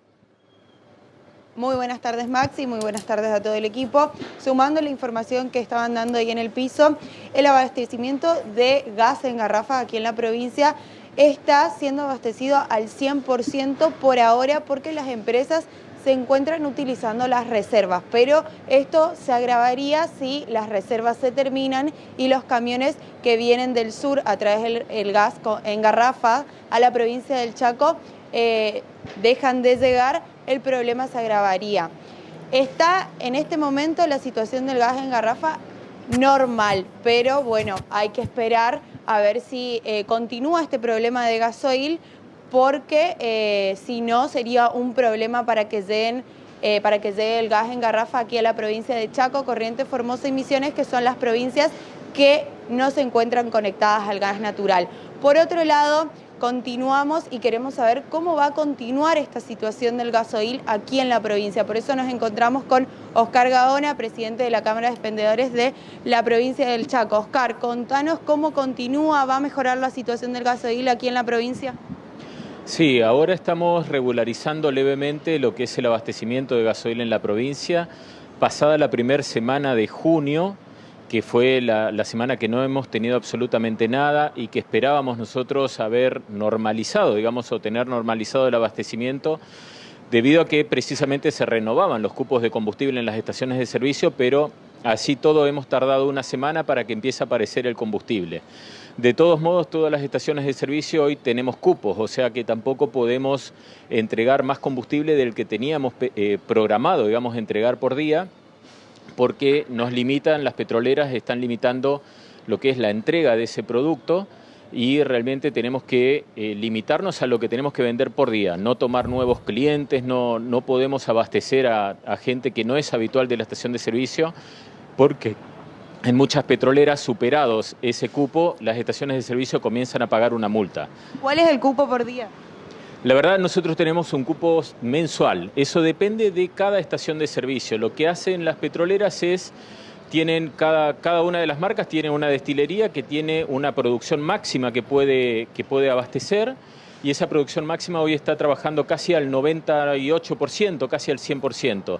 Muy buenas tardes, Maxi, muy buenas tardes a todo el equipo. Sumando la información que estaban dando ahí en el piso, el abastecimiento de gas en garrafa aquí en la provincia está siendo abastecido al 100% por ahora, porque las empresas se encuentran utilizando las reservas, pero esto se agravaría si las reservas se terminan y los camiones que vienen del sur a través del gas en garrafa a la provincia del Chaco dejan de llegar. El problema se agravaría. Está en este momento la situación del gas en garrafa normal, pero bueno, hay que esperar a ver si continúa este problema de gasoil, porque si no sería un problema para que llegue el gas en garrafa aquí a la provincia de Chaco, Corrientes, Formosa y Misiones, que son las provincias que no se encuentran conectadas al gas natural. Por otro lado, continuamos y queremos saber cómo va a continuar esta situación del gasoil aquí en la provincia. Por eso nos encontramos con Oscar Gaona, presidente de la Cámara de Expendedores de la provincia del Chaco. Oscar, contanos cómo continúa, ¿va a mejorar la situación del gasoil aquí en la provincia? Sí, ahora estamos regularizando levemente lo que es el abastecimiento de gasoil en la provincia. Pasada la primera semana de junio, que fue la semana que no hemos tenido absolutamente nada y que esperábamos nosotros haber normalizado, digamos, o tener normalizado el abastecimiento, debido a que precisamente se renovaban los cupos de combustible en las estaciones de servicio, pero así todo hemos tardado una semana para que empiece a aparecer el combustible. De todos modos, todas las estaciones de servicio hoy tenemos cupos, o sea que tampoco podemos entregar más combustible del que teníamos programado, digamos, entregar por día, porque nos limitan, las petroleras están limitando lo que es la entrega de ese producto y realmente tenemos que limitarnos a lo que tenemos que vender por día, no tomar nuevos clientes, no podemos abastecer a gente que no es habitual de la estación de servicio, porque en muchas petroleras, superados ese cupo, las estaciones de servicio comienzan a pagar una multa. ¿Cuál es el cupo por día? La verdad, nosotros tenemos un cupo mensual. Eso depende de cada estación de servicio. Lo que hacen las petroleras es, cada una de las marcas tiene una destilería que tiene una producción máxima que puede abastecer, y esa producción máxima hoy está trabajando casi al 98%, casi al 100%.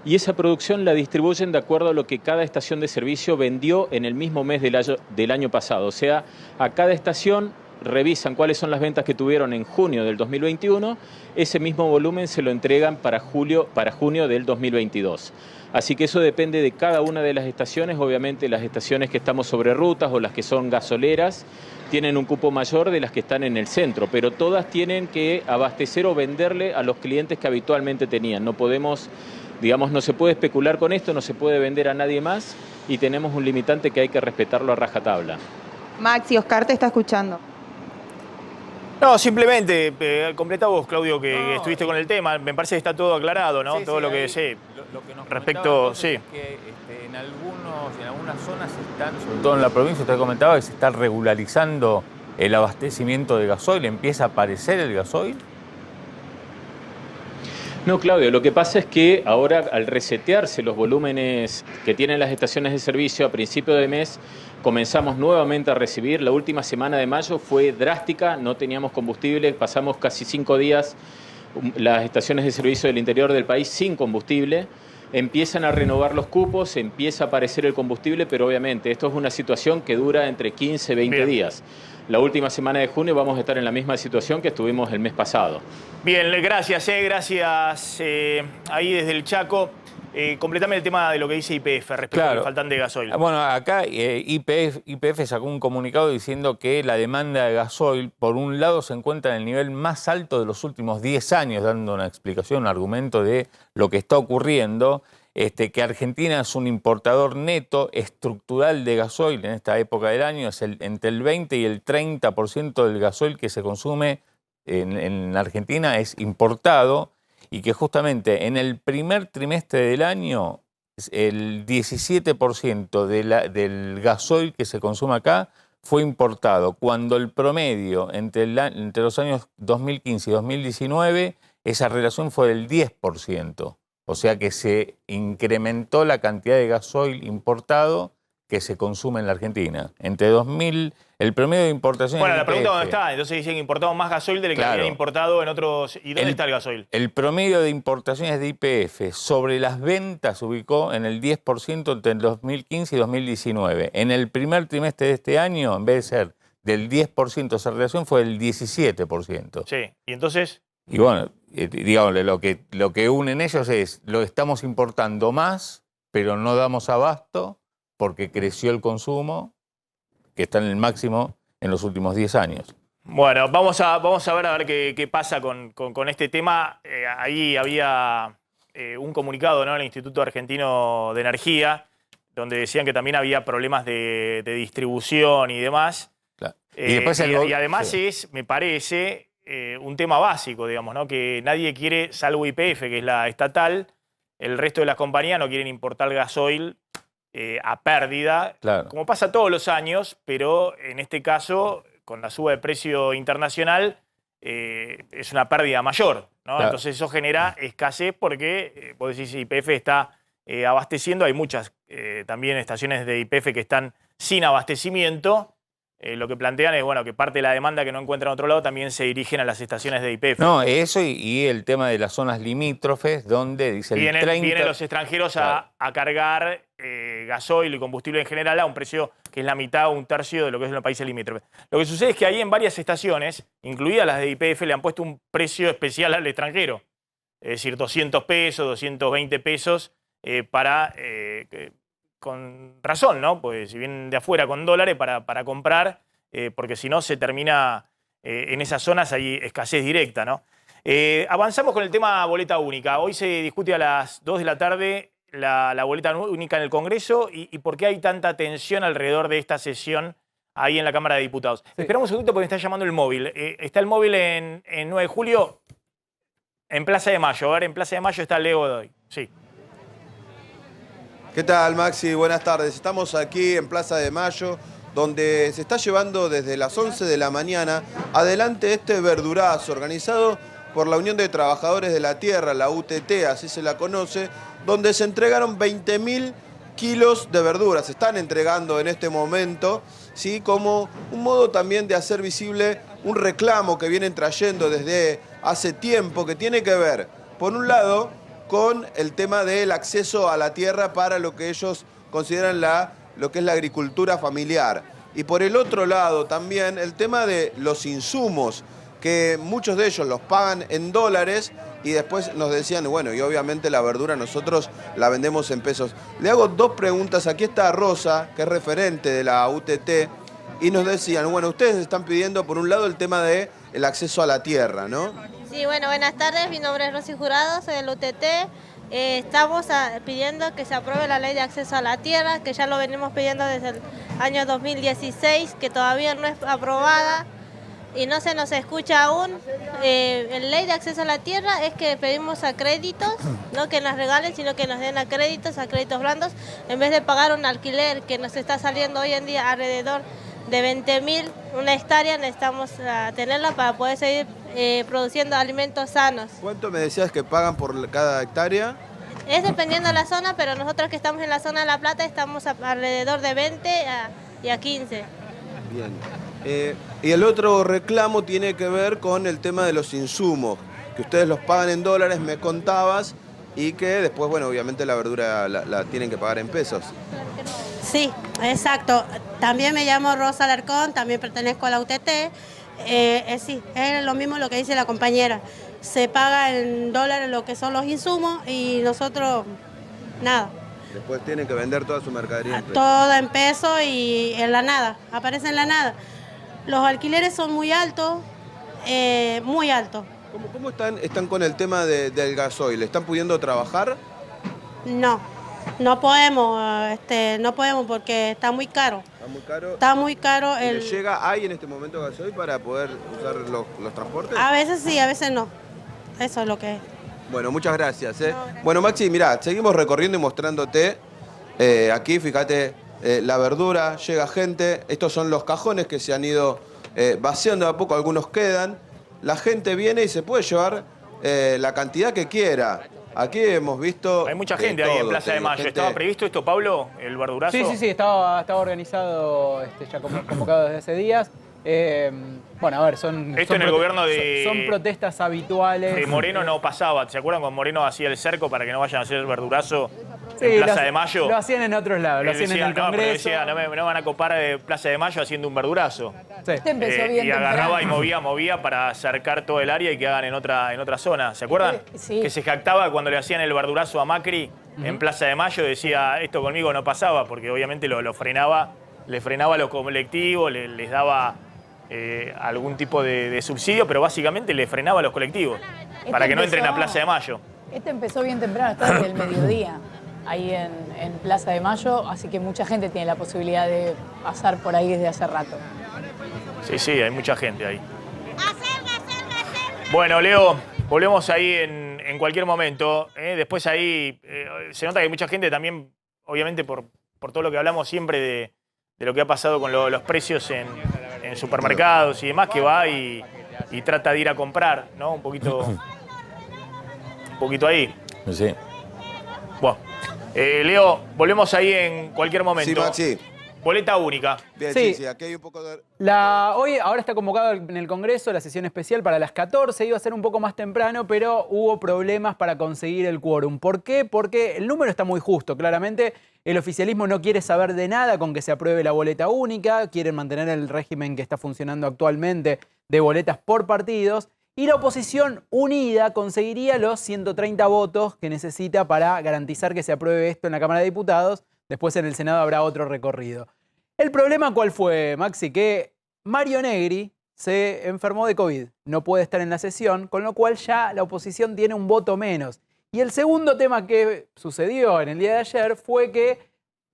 Y esa producción la distribuyen de acuerdo a lo que cada estación de servicio vendió en el mismo mes del año pasado. O sea, a cada estación revisan cuáles son las ventas que tuvieron en junio del 2021, ese mismo volumen se lo entregan para junio del 2022. Así que eso depende de cada una de las estaciones. Obviamente las estaciones que estamos sobre rutas o las que son gasoleras tienen un cupo mayor de las que están en el centro, pero todas tienen que abastecer o venderle a los clientes que habitualmente tenían. No podemos, digamos, no se puede especular con esto, no se puede vender a nadie más y tenemos un limitante que hay que respetarlo a rajatabla. Maxi, Oscar te está escuchando. No, simplemente, completa vos, Claudio, que estuviste con el tema. Me parece que está todo aclarado, ¿no? Sí, todo sí, lo que ahí, sé. Lo que nos respecto, sí. Es que en algunas zonas están, sobre todo en la provincia, usted comentaba que se está regularizando el abastecimiento de gasoil. ¿Empieza a aparecer el gasoil? No, Claudio, lo que pasa es que ahora al resetearse los volúmenes que tienen las estaciones de servicio a principio de mes, comenzamos nuevamente a recibir. La última semana de mayo fue drástica, no teníamos combustible, pasamos casi 5 días las estaciones de servicio del interior del país sin combustible. Empiezan a renovar los cupos, empieza a aparecer el combustible, pero obviamente esto es una situación que dura entre 15 y 20 días. La última semana de junio vamos a estar en la misma situación que estuvimos el mes pasado. Bien, gracias, gracias ahí desde el Chaco. Completame el tema de lo que dice YPF respecto al faltante de gasoil. Bueno, acá YPF sacó un comunicado diciendo que la demanda de gasoil, por un lado, se encuentra en el nivel más alto de los últimos 10 años, dando una explicación, un argumento de lo que está ocurriendo, que Argentina es un importador neto estructural de gasoil en esta época del año, es entre el 20 y el 30% del gasoil que se consume en Argentina es importado, y que justamente en el primer trimestre del año el 17% del gasoil que se consume acá fue importado, cuando el promedio entre los años 2015 y 2019 esa relación fue del 10%. O sea que se incrementó la cantidad de gasoil importado que se consume en la Argentina. El promedio de importación... Bueno, la pregunta dónde está. Entonces dicen que importamos más gasoil del que habían importado en otros... ¿Y dónde está el gasoil? El promedio de importaciones de YPF sobre las ventas se ubicó en el 10% entre el 2015 y 2019. En el primer trimestre de este año, en vez de ser del 10% esa relación, fue del 17%. Sí, y entonces... Y bueno, digamos, lo que unen ellos es, lo estamos importando más, pero no damos abasto porque creció el consumo, que está en el máximo en los últimos 10 años. Bueno, vamos a ver qué pasa con este tema. Ahí había un comunicado, ¿no?, del Instituto Argentino de Energía, donde decían que también había problemas de distribución y demás. Claro. Y además es, me parece, un tema básico, digamos, ¿no?, que nadie quiere, salvo YPF, que es la estatal, el resto de las compañías no quieren importar gasoil a pérdida, como pasa todos los años, pero en este caso, con la suba de precio internacional, es una pérdida mayor, ¿no? Claro. Entonces eso genera escasez porque, vos decís, YPF está abasteciendo, hay muchas también estaciones de YPF que están sin abastecimiento. Lo que plantean es, bueno, que parte de la demanda que no encuentran en otro lado también se dirigen a las estaciones de YPF. No, eso y el tema de las zonas limítrofes, donde dice el 30... Vienen los extranjeros a cargar gasoil y combustible en general a un precio que es la mitad o un tercio de lo que es en los países limítrofes. Lo que sucede es que ahí en varias estaciones, incluidas las de YPF, le han puesto un precio especial al extranjero. Es decir, 200 pesos, 220 pesos con razón, ¿no? Pues si vienen de afuera con dólares para comprar, porque si no se termina, en esas zonas hay escasez directa, ¿no? Avanzamos con el tema boleta única. Hoy se discute a las 2 de la tarde la boleta única en el Congreso y por qué hay tanta tensión alrededor de esta sesión ahí en la Cámara de Diputados. Sí. Esperamos un segundito porque me está llamando el móvil. Está el móvil en 9 de julio, en Plaza de Mayo. A ver, en Plaza de Mayo está Leo Godoy. Sí. ¿Qué tal, Maxi? Buenas tardes. Estamos aquí en Plaza de Mayo, donde se está llevando desde las 11 de la mañana adelante este verdurazo organizado por la Unión de Trabajadores de la Tierra, la UTT, así se la conoce, donde se entregaron 20.000 kilos de verduras. Se están entregando en este momento, ¿sí?, como un modo también de hacer visible un reclamo que vienen trayendo desde hace tiempo, que tiene que ver, por un lado, con el tema del acceso a la tierra para lo que ellos consideran lo que es la agricultura familiar. Y por el otro lado también el tema de los insumos, que muchos de ellos los pagan en dólares y después nos decían, bueno, y obviamente la verdura nosotros la vendemos en pesos. Le hago dos preguntas. Aquí está Rosa, que es referente de la UTT, y nos decían, bueno, ustedes están pidiendo por un lado el tema del acceso a la tierra, ¿no? Sí, bueno, buenas tardes, mi nombre es Rosy Jurado, soy del UTT. Estamos pidiendo que se apruebe la ley de acceso a la tierra, que ya lo venimos pidiendo desde el año 2016, que todavía no es aprobada y no se nos escucha aún. La ley de acceso a la tierra es que pedimos a créditos, no que nos regalen, sino que nos den a créditos blandos, en vez de pagar un alquiler que nos está saliendo hoy en día alrededor de 20.000 una hectárea. Necesitamos tenerla para poder seguir produciendo alimentos sanos. ¿Cuánto me decías que pagan por cada hectárea? Es dependiendo de la zona, pero nosotros que estamos en la zona de La Plata estamos alrededor de 20 y a 15. Bien. Y el otro reclamo tiene que ver con el tema de los insumos. que ustedes los pagan en dólares, me contabas, y que después, bueno, obviamente la verdura la tienen que pagar en pesos. Sí, exacto. También me llamo Rosa Alarcón, también pertenezco a la UTT. Sí, es lo mismo lo que dice la compañera. Se paga en dólares lo que son los insumos y nosotros nada. Después tienen que vender toda su mercadería en pesos. Todo en pesos y en la nada, aparece en la nada. Los alquileres son muy altos, muy altos. ¿Cómo están con el tema del gasoil? ¿Están pudiendo trabajar? No podemos, no podemos porque está muy caro. ¿Está muy caro? Está muy caro. ¿Les ¿Hay en este momento gasoil para poder usar los transportes? A veces sí, a veces no. Eso es lo que es. Bueno, muchas gracias. Bueno, Maxi, mirá, seguimos recorriendo y mostrándote. Aquí, fíjate, la verdura, llega gente. Estos son los cajones que se han ido vaciando de a poco, algunos quedan. La gente viene y se puede llevar la cantidad que quiera. Aquí hemos visto... Hay mucha gente ahí en Plaza de Mayo. ¿Estaba previsto esto, Pablo, el verdurazo? Sí, estaba organizado ya convocado desde hace días. Bueno, a ver, son en el gobierno de... Son protestas habituales. De Moreno no pasaba. ¿Se acuerdan cuando Moreno hacía el cerco para que no vayan a hacer el verdurazo en Plaza de Mayo? Lo hacían en otros lados, lo hacían en el Congreso. Pero decía, no me van a copar de Plaza de Mayo haciendo un verdurazo. Sí. Y agarraba y movía para acercar todo el área y que hagan en otra zona. ¿Se acuerdan? Sí. Que se jactaba cuando le hacían el verdurazo a Macri en Plaza de Mayo. Decía, esto conmigo no pasaba, porque obviamente lo frenaba, le frenaba a los colectivos, les daba algún tipo de subsidio, pero básicamente le frenaba a los colectivos para que no entren a Plaza de Mayo. Este empezó bien temprano, está desde el mediodía, ahí en Plaza de Mayo, así que mucha gente tiene la posibilidad de pasar por ahí desde hace rato. Sí, hay mucha gente ahí. Bueno, Leo, volvemos ahí en cualquier momento. Después ahí se nota que hay mucha gente también, obviamente por todo lo que hablamos siempre de lo que ha pasado con los precios en supermercados y demás, que va y trata de ir a comprar, ¿no? Un poquito ahí. Sí. Bueno, Leo, volvemos ahí en cualquier momento. Sí, Maxi. Boleta única. Bien, Sí. aquí hay un poco de... Ahora está convocado en el Congreso la sesión especial para las 14, iba a ser un poco más temprano, pero hubo problemas para conseguir el quórum. ¿Por qué? Porque el número está muy justo, claramente. El oficialismo no quiere saber de nada con que se apruebe la boleta única, quieren mantener el régimen que está funcionando actualmente de boletas por partidos, y la oposición unida conseguiría los 130 votos que necesita para garantizar que se apruebe esto en la Cámara de Diputados. Después en el Senado habrá otro recorrido. ¿El problema cuál fue, Maxi? Que Mario Negri se enfermó de COVID, no puede estar en la sesión, con lo cual ya la oposición tiene un voto menos. Y el segundo tema que sucedió en el día de ayer fue que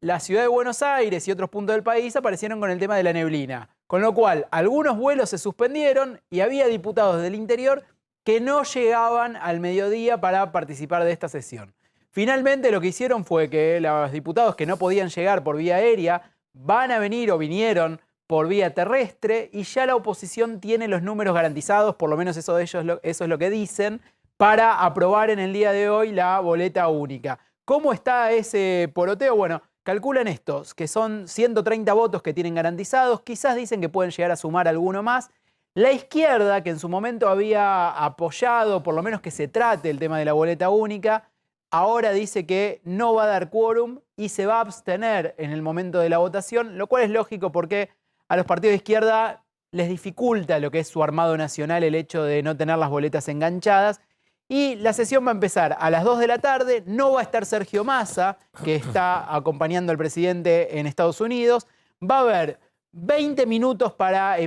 la ciudad de Buenos Aires y otros puntos del país aparecieron con el tema de la neblina. Con lo cual, algunos vuelos se suspendieron y había diputados del interior que no llegaban al mediodía para participar de esta sesión. Finalmente lo que hicieron fue que los diputados que no podían llegar por vía aérea van a venir o vinieron por vía terrestre y ya la oposición tiene los números garantizados, por lo menos eso es lo que dicen, para aprobar en el día de hoy la boleta única. ¿Cómo está ese poroteo? Bueno, calculan estos, que son 130 votos que tienen garantizados, quizás dicen que pueden llegar a sumar alguno más. La izquierda, que en su momento había apoyado, por lo menos que se trate el tema de la boleta única, ahora dice que no va a dar quórum y se va a abstener en el momento de la votación, lo cual es lógico porque a los partidos de izquierda les dificulta lo que es su armado nacional el hecho de no tener las boletas enganchadas. Y la sesión va a empezar a las 2 de la tarde, no va a estar Sergio Massa, que está acompañando al presidente en Estados Unidos. Va a haber 20 minutos para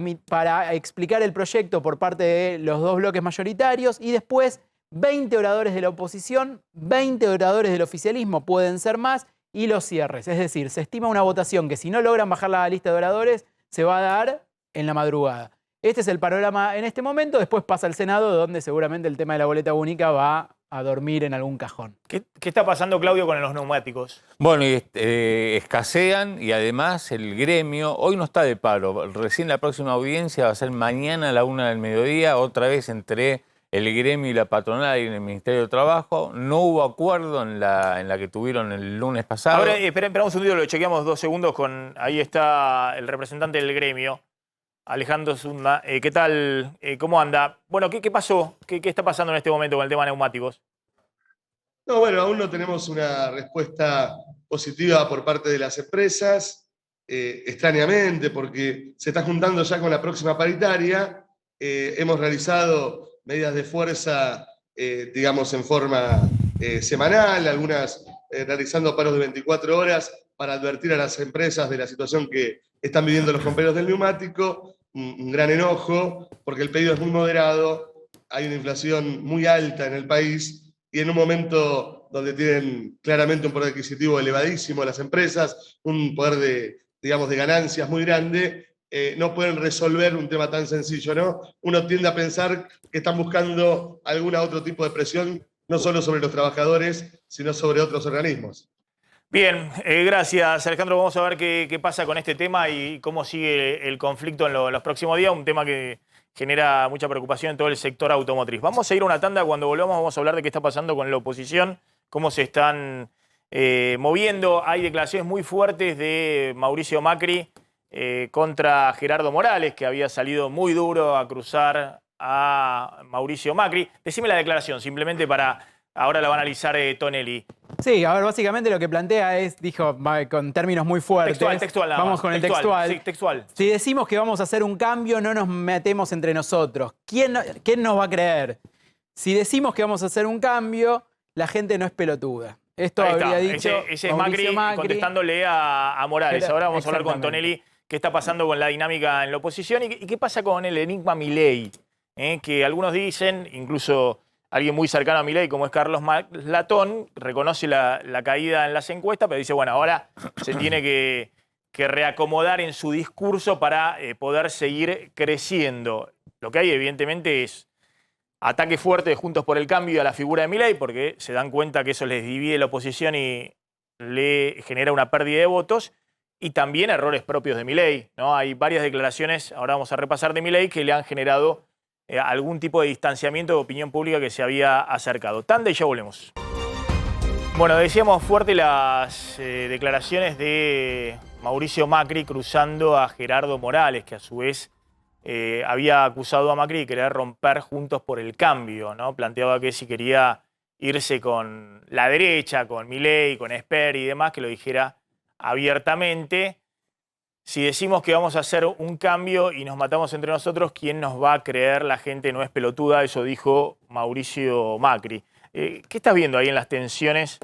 explicar el proyecto por parte de los dos bloques mayoritarios y después 20 oradores de la oposición, 20 oradores del oficialismo, pueden ser más, y los cierres. Es decir, se estima una votación que si no logran bajar la lista de oradores, se va a dar en la madrugada. Este es el panorama en este momento, después pasa al Senado, donde seguramente el tema de la boleta única va a dormir en algún cajón. ¿Qué está pasando, Claudio, con los neumáticos? Bueno, escasean y además el gremio, hoy no está de paro, recién la próxima audiencia va a ser mañana a la 1 del mediodía, otra vez entre el gremio y la patronal y el Ministerio de Trabajo. No hubo acuerdo en la que tuvieron el lunes pasado. Ahora, espera un segundito, lo chequeamos 2 segundos ahí está el representante del gremio. Alejandro Zunda. ¿Qué tal? ¿Cómo anda? Bueno, ¿qué pasó? ¿Qué está pasando en este momento con el tema neumáticos? No, bueno, aún no tenemos una respuesta positiva por parte de las empresas, extrañamente, porque se está juntando ya con la próxima paritaria. Hemos realizado medidas de fuerza, digamos, en forma semanal, algunas realizando paros de 24 horas para advertir a las empresas de la situación que están viviendo los compañeros del neumático. Un gran enojo, porque el pedido es muy moderado, hay una inflación muy alta en el país, y en un momento donde tienen claramente un poder adquisitivo elevadísimo las empresas, un poder de, digamos, de ganancias muy grande, no pueden resolver un tema tan sencillo, ¿no? Uno tiende a pensar que están buscando algún otro tipo de presión, no solo sobre los trabajadores, sino sobre otros organismos. Bien, gracias Alejandro. Vamos a ver qué pasa con este tema y cómo sigue el conflicto en los próximos días, un tema que genera mucha preocupación en todo el sector automotriz. Vamos a ir a una tanda, cuando volvamos vamos a hablar de qué está pasando con la oposición, cómo se están moviendo. Hay declaraciones muy fuertes de Mauricio Macri contra Gerardo Morales, que había salido muy duro a cruzar a Mauricio Macri. Decime la declaración, simplemente para... Ahora la va a analizar Tonelli. Sí, a ver, básicamente lo que plantea es, dijo con términos muy fuertes. Textual. Vamos con el textual. Sí, textual. Si decimos que vamos a hacer un cambio, no nos metemos entre nosotros. ¿Quién nos va a creer? Si decimos que vamos a hacer un cambio, la gente no es pelotuda. Esto habría dicho ese es Macri contestándole a Morales. Ahora vamos a hablar con Tonelli qué está pasando con la dinámica en la oposición y qué pasa con el enigma Milei. Que algunos dicen, incluso... Alguien muy cercano a Milei, como es Carlos Latón, reconoce la caída en las encuestas, pero dice, bueno, ahora se tiene que reacomodar en su discurso para poder seguir creciendo. Lo que hay, evidentemente, es ataque fuerte de Juntos por el Cambio a la figura de Milei, porque se dan cuenta que eso les divide la oposición y le genera una pérdida de votos, y también errores propios de Milei, ¿no? Hay varias declaraciones, ahora vamos a repasar, de Milei, que le han generado algún tipo de distanciamiento de opinión pública que se había acercado. Tanda y ya volvemos. Bueno, decíamos fuerte las declaraciones de Mauricio Macri cruzando a Gerardo Morales, que a su vez había acusado a Macri de querer romper Juntos por el Cambio, ¿no? Planteaba que si quería irse con la derecha, con Milei, con Esper y demás, que lo dijera abiertamente. Si decimos que vamos a hacer un cambio y nos matamos entre nosotros, ¿quién nos va a creer? La gente no es pelotuda, eso dijo Mauricio Macri. ¿Qué estás viendo ahí en las tensiones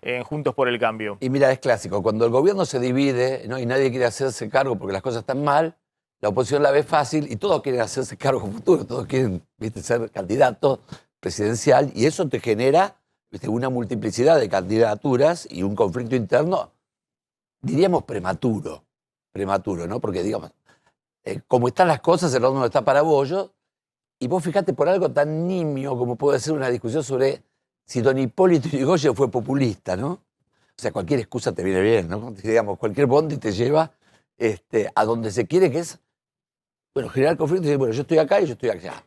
en Juntos por el Cambio? Y mira, es clásico, cuando el gobierno se divide, ¿no? Y nadie quiere hacerse cargo porque las cosas están mal, la oposición la ve fácil y todos quieren hacerse cargo futuro, todos quieren, ¿viste?, ser candidato presidencial, y eso te genera, ¿viste?, una multiplicidad de candidaturas y un conflicto interno, diríamos prematuro, ¿no? Porque, digamos, como están las cosas, el horno está para bollos, y vos fijate por algo tan nimio como puede ser una discusión sobre si don Hipólito Yrigoyen fue populista, ¿no? O sea, cualquier excusa te viene bien, ¿no? Digamos, cualquier bondi te lleva a donde se quiere, que es, bueno, generar conflicto y decir, bueno, yo estoy acá y yo estoy allá.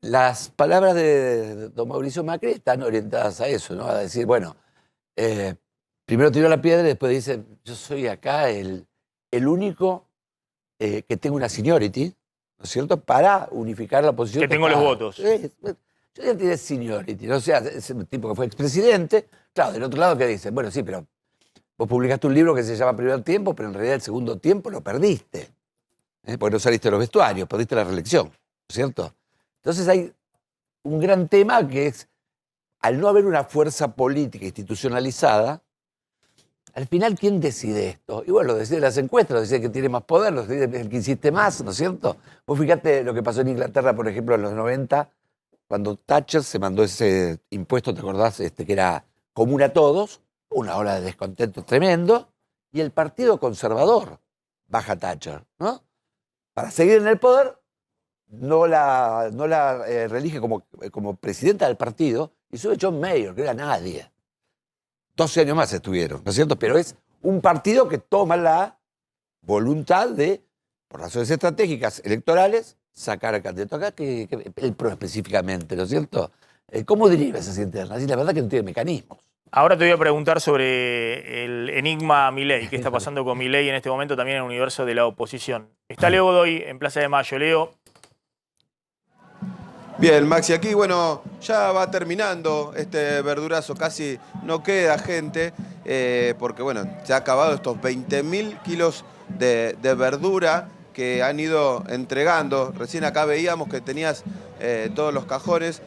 Las palabras de don Mauricio Macri están orientadas a eso, ¿no? A decir, bueno, primero tiró la piedra y después dice, yo soy acá el único que tengo una seniority, ¿no es cierto?, para unificar la oposición. Que tengo los votos. Yo ya tiene seniority, ¿no? O sea, es un tipo que fue expresidente. Claro, del otro lado, ¿qué dice? Bueno, sí, pero vos publicaste un libro que se llama Primer Tiempo, pero en realidad el segundo tiempo lo perdiste. Porque no saliste de los vestuarios, perdiste la reelección, ¿no es cierto? Entonces hay un gran tema que es, al no haber una fuerza política institucionalizada, al final, ¿quién decide esto? Y bueno, lo deciden las encuestas, lo decide el que tiene más poder, lo decide el que insiste más, ¿no es cierto? Vos fíjate lo que pasó en Inglaterra, por ejemplo, en los 90, cuando Thatcher se mandó ese impuesto, ¿te acordás? Que era común a todos, una ola de descontento tremendo, y el Partido Conservador baja a Thatcher, ¿no? Para seguir en el poder, no la reelige como presidenta del partido, y sube John Mayor, que era nadie. 12 años más estuvieron, ¿no es cierto? Pero es un partido que toma la voluntad de, por razones estratégicas, electorales, sacar al candidato acá, que el PRO específicamente, ¿no es cierto? ¿Cómo deriva esas internas? Y la verdad que no tiene mecanismos. Ahora te voy a preguntar sobre el enigma Milei. ¿Qué está pasando con Milei en este momento también en el universo de la oposición? Está Leo Godoy en Plaza de Mayo. Leo. Bien, Maxi, aquí, bueno, ya va terminando este verdurazo, casi no queda gente, porque, bueno, se ha acabado estos 20.000 kilos de verdura que han ido entregando. Recién acá veíamos que tenías todos los cajones.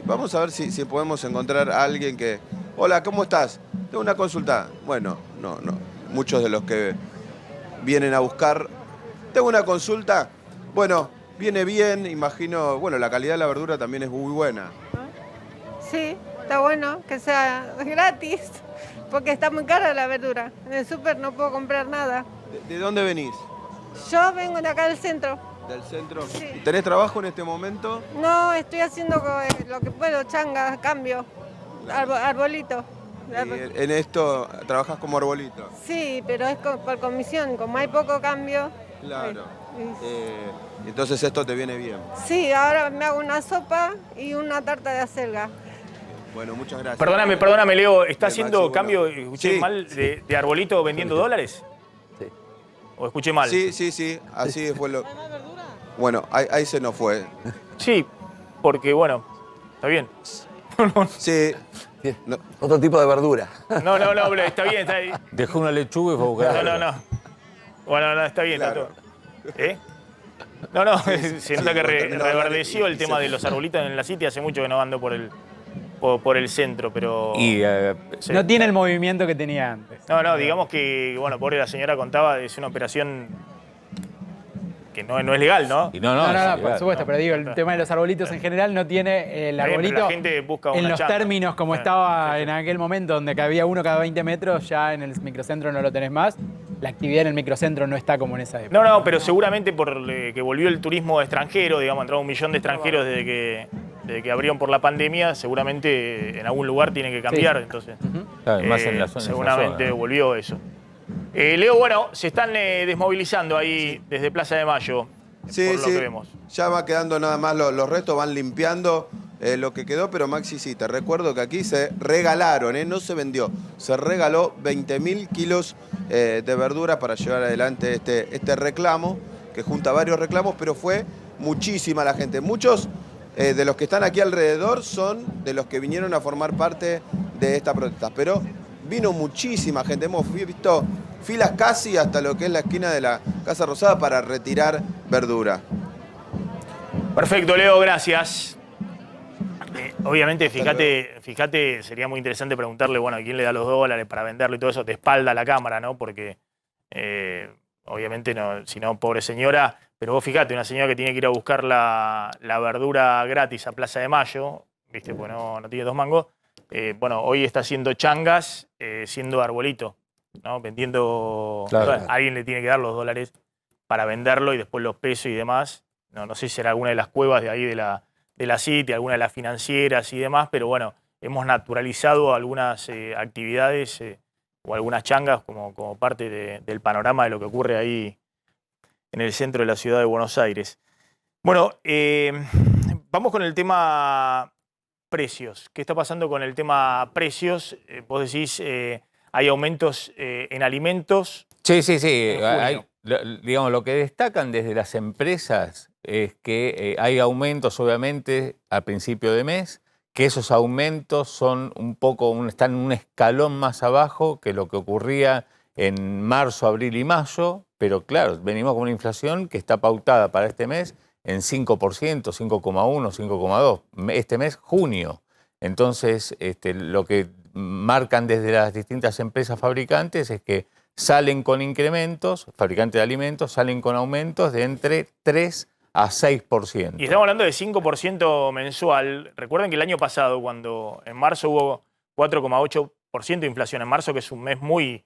Vamos a ver si podemos encontrar a alguien que... Hola, ¿cómo estás? Tengo una consulta. Bueno, no. Muchos de los que vienen a buscar... Tengo una consulta. Bueno, viene bien, imagino... Bueno, la calidad de la verdura también es muy buena. Sí, está bueno que sea gratis, porque está muy cara la verdura. En el súper no puedo comprar nada. ¿De dónde venís? Yo vengo de acá del centro. ¿Del centro? Sí. ¿Y tenés trabajo en este momento? No, estoy haciendo lo que puedo, changa, cambio, arbolito. Y en esto trabajás como arbolito. Sí, pero es por comisión, como hay poco cambio. Claro. Entonces esto te viene bien. Sí, ahora me hago una sopa y una tarta de acelga. Bueno, muchas gracias. Perdóname, Leo. ¿Está haciendo Maxi, cambio, bueno. escuché Sí. mal, de arbolito vendiendo dólares? Sí. ¿O escuché mal? Sí, así fue lo... Bueno, ahí se nos fue. Sí, porque bueno, está bien. Sí. No, otro tipo de verdura. No, pero está bien, está bien. Dejó una lechuga y fue a buscar. No. Bueno, no, está bien. Claro. Está todo. ¿Eh? No, se nota que reverdeció el tema de los arbolitos en la City. Hace mucho que no ando por el centro, pero... sí. No tiene el movimiento que tenía antes. No, digamos que, bueno, pobre la señora contaba, es una operación que no es legal, ¿no? Y No, por supuesto, pero digo, el tema de los arbolitos en general no tiene el Está bien, pero arbolito la gente busca en una los chamba. términos como estaba en aquel momento, donde había uno cada 20 metros, ya en el microcentro no lo tenés más. La actividad en el microcentro no está como en esa época. No, pero seguramente por que volvió el turismo extranjero, digamos, entró 1 millón de extranjeros desde que abrieron por la pandemia, seguramente en algún lugar tiene que cambiar, Sí. entonces. Claro, más en la zona. Seguramente volvió eso. Leo, bueno, se están desmovilizando ahí desde Plaza de Mayo, por lo que vemos. Ya va quedando nada más los restos, van limpiando lo que quedó, pero Maxi, sí, te recuerdo que aquí se regalaron, no se vendió, se regaló 20.000 kilos de verdura para llevar adelante este reclamo, que junta varios reclamos, pero fue muchísima la gente. Muchos de los que están aquí alrededor son de los que vinieron a formar parte de esta protesta, pero vino muchísima gente, hemos visto filas casi hasta lo que es la esquina de la Casa Rosada para retirar verdura. Perfecto, Leo, gracias. Obviamente, fíjate, sería muy interesante preguntarle, bueno, a quién le da los dólares para venderlo y todo eso, de espalda a la cámara, ¿no? Porque obviamente, no, si no, pobre señora, pero vos fíjate, una señora que tiene que ir a buscar la verdura gratis a Plaza de Mayo, ¿viste? Pues no tiene 2 mangos. Bueno, hoy está haciendo changas, siendo arbolito, ¿no? Vendiendo... Claro. Bueno, alguien le tiene que dar los dólares para venderlo y después los pesos y demás. No sé si será alguna de las cuevas de ahí de la City, alguna de las financieras y demás, pero bueno, hemos naturalizado algunas actividades o algunas changas como parte del panorama de lo que ocurre ahí en el centro de la ciudad de Buenos Aires. Bueno, vamos con el tema precios. ¿Qué está pasando con el tema precios? Vos decís, hay aumentos en alimentos. Sí. Digamos, lo que destacan desde las empresas es que hay aumentos, obviamente, al principio de mes, que esos aumentos son están un escalón más abajo que lo que ocurría en marzo, abril y mayo, pero claro, venimos con una inflación que está pautada para este mes en 5%, 5,1, 5,2, este mes, junio. Entonces, lo que marcan desde las distintas empresas fabricantes es que salen con incrementos, fabricantes de alimentos, salen con aumentos de entre 3 a 6%. Y estamos hablando de 5% mensual. Recuerden que el año pasado, cuando en marzo hubo 4,8% de inflación, en marzo, que es un mes muy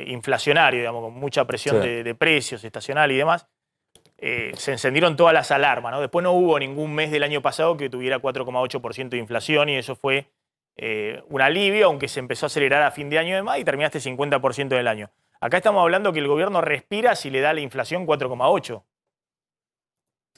inflacionario, digamos, con mucha presión de precios, estacional y demás, se encendieron todas las alarmas, ¿no? Después no hubo ningún mes del año pasado que tuviera 4,8% de inflación y eso fue un alivio, aunque se empezó a acelerar a fin de año y demás y terminaste 50% del año. Acá estamos hablando que el gobierno respira si le da la inflación 4,8%.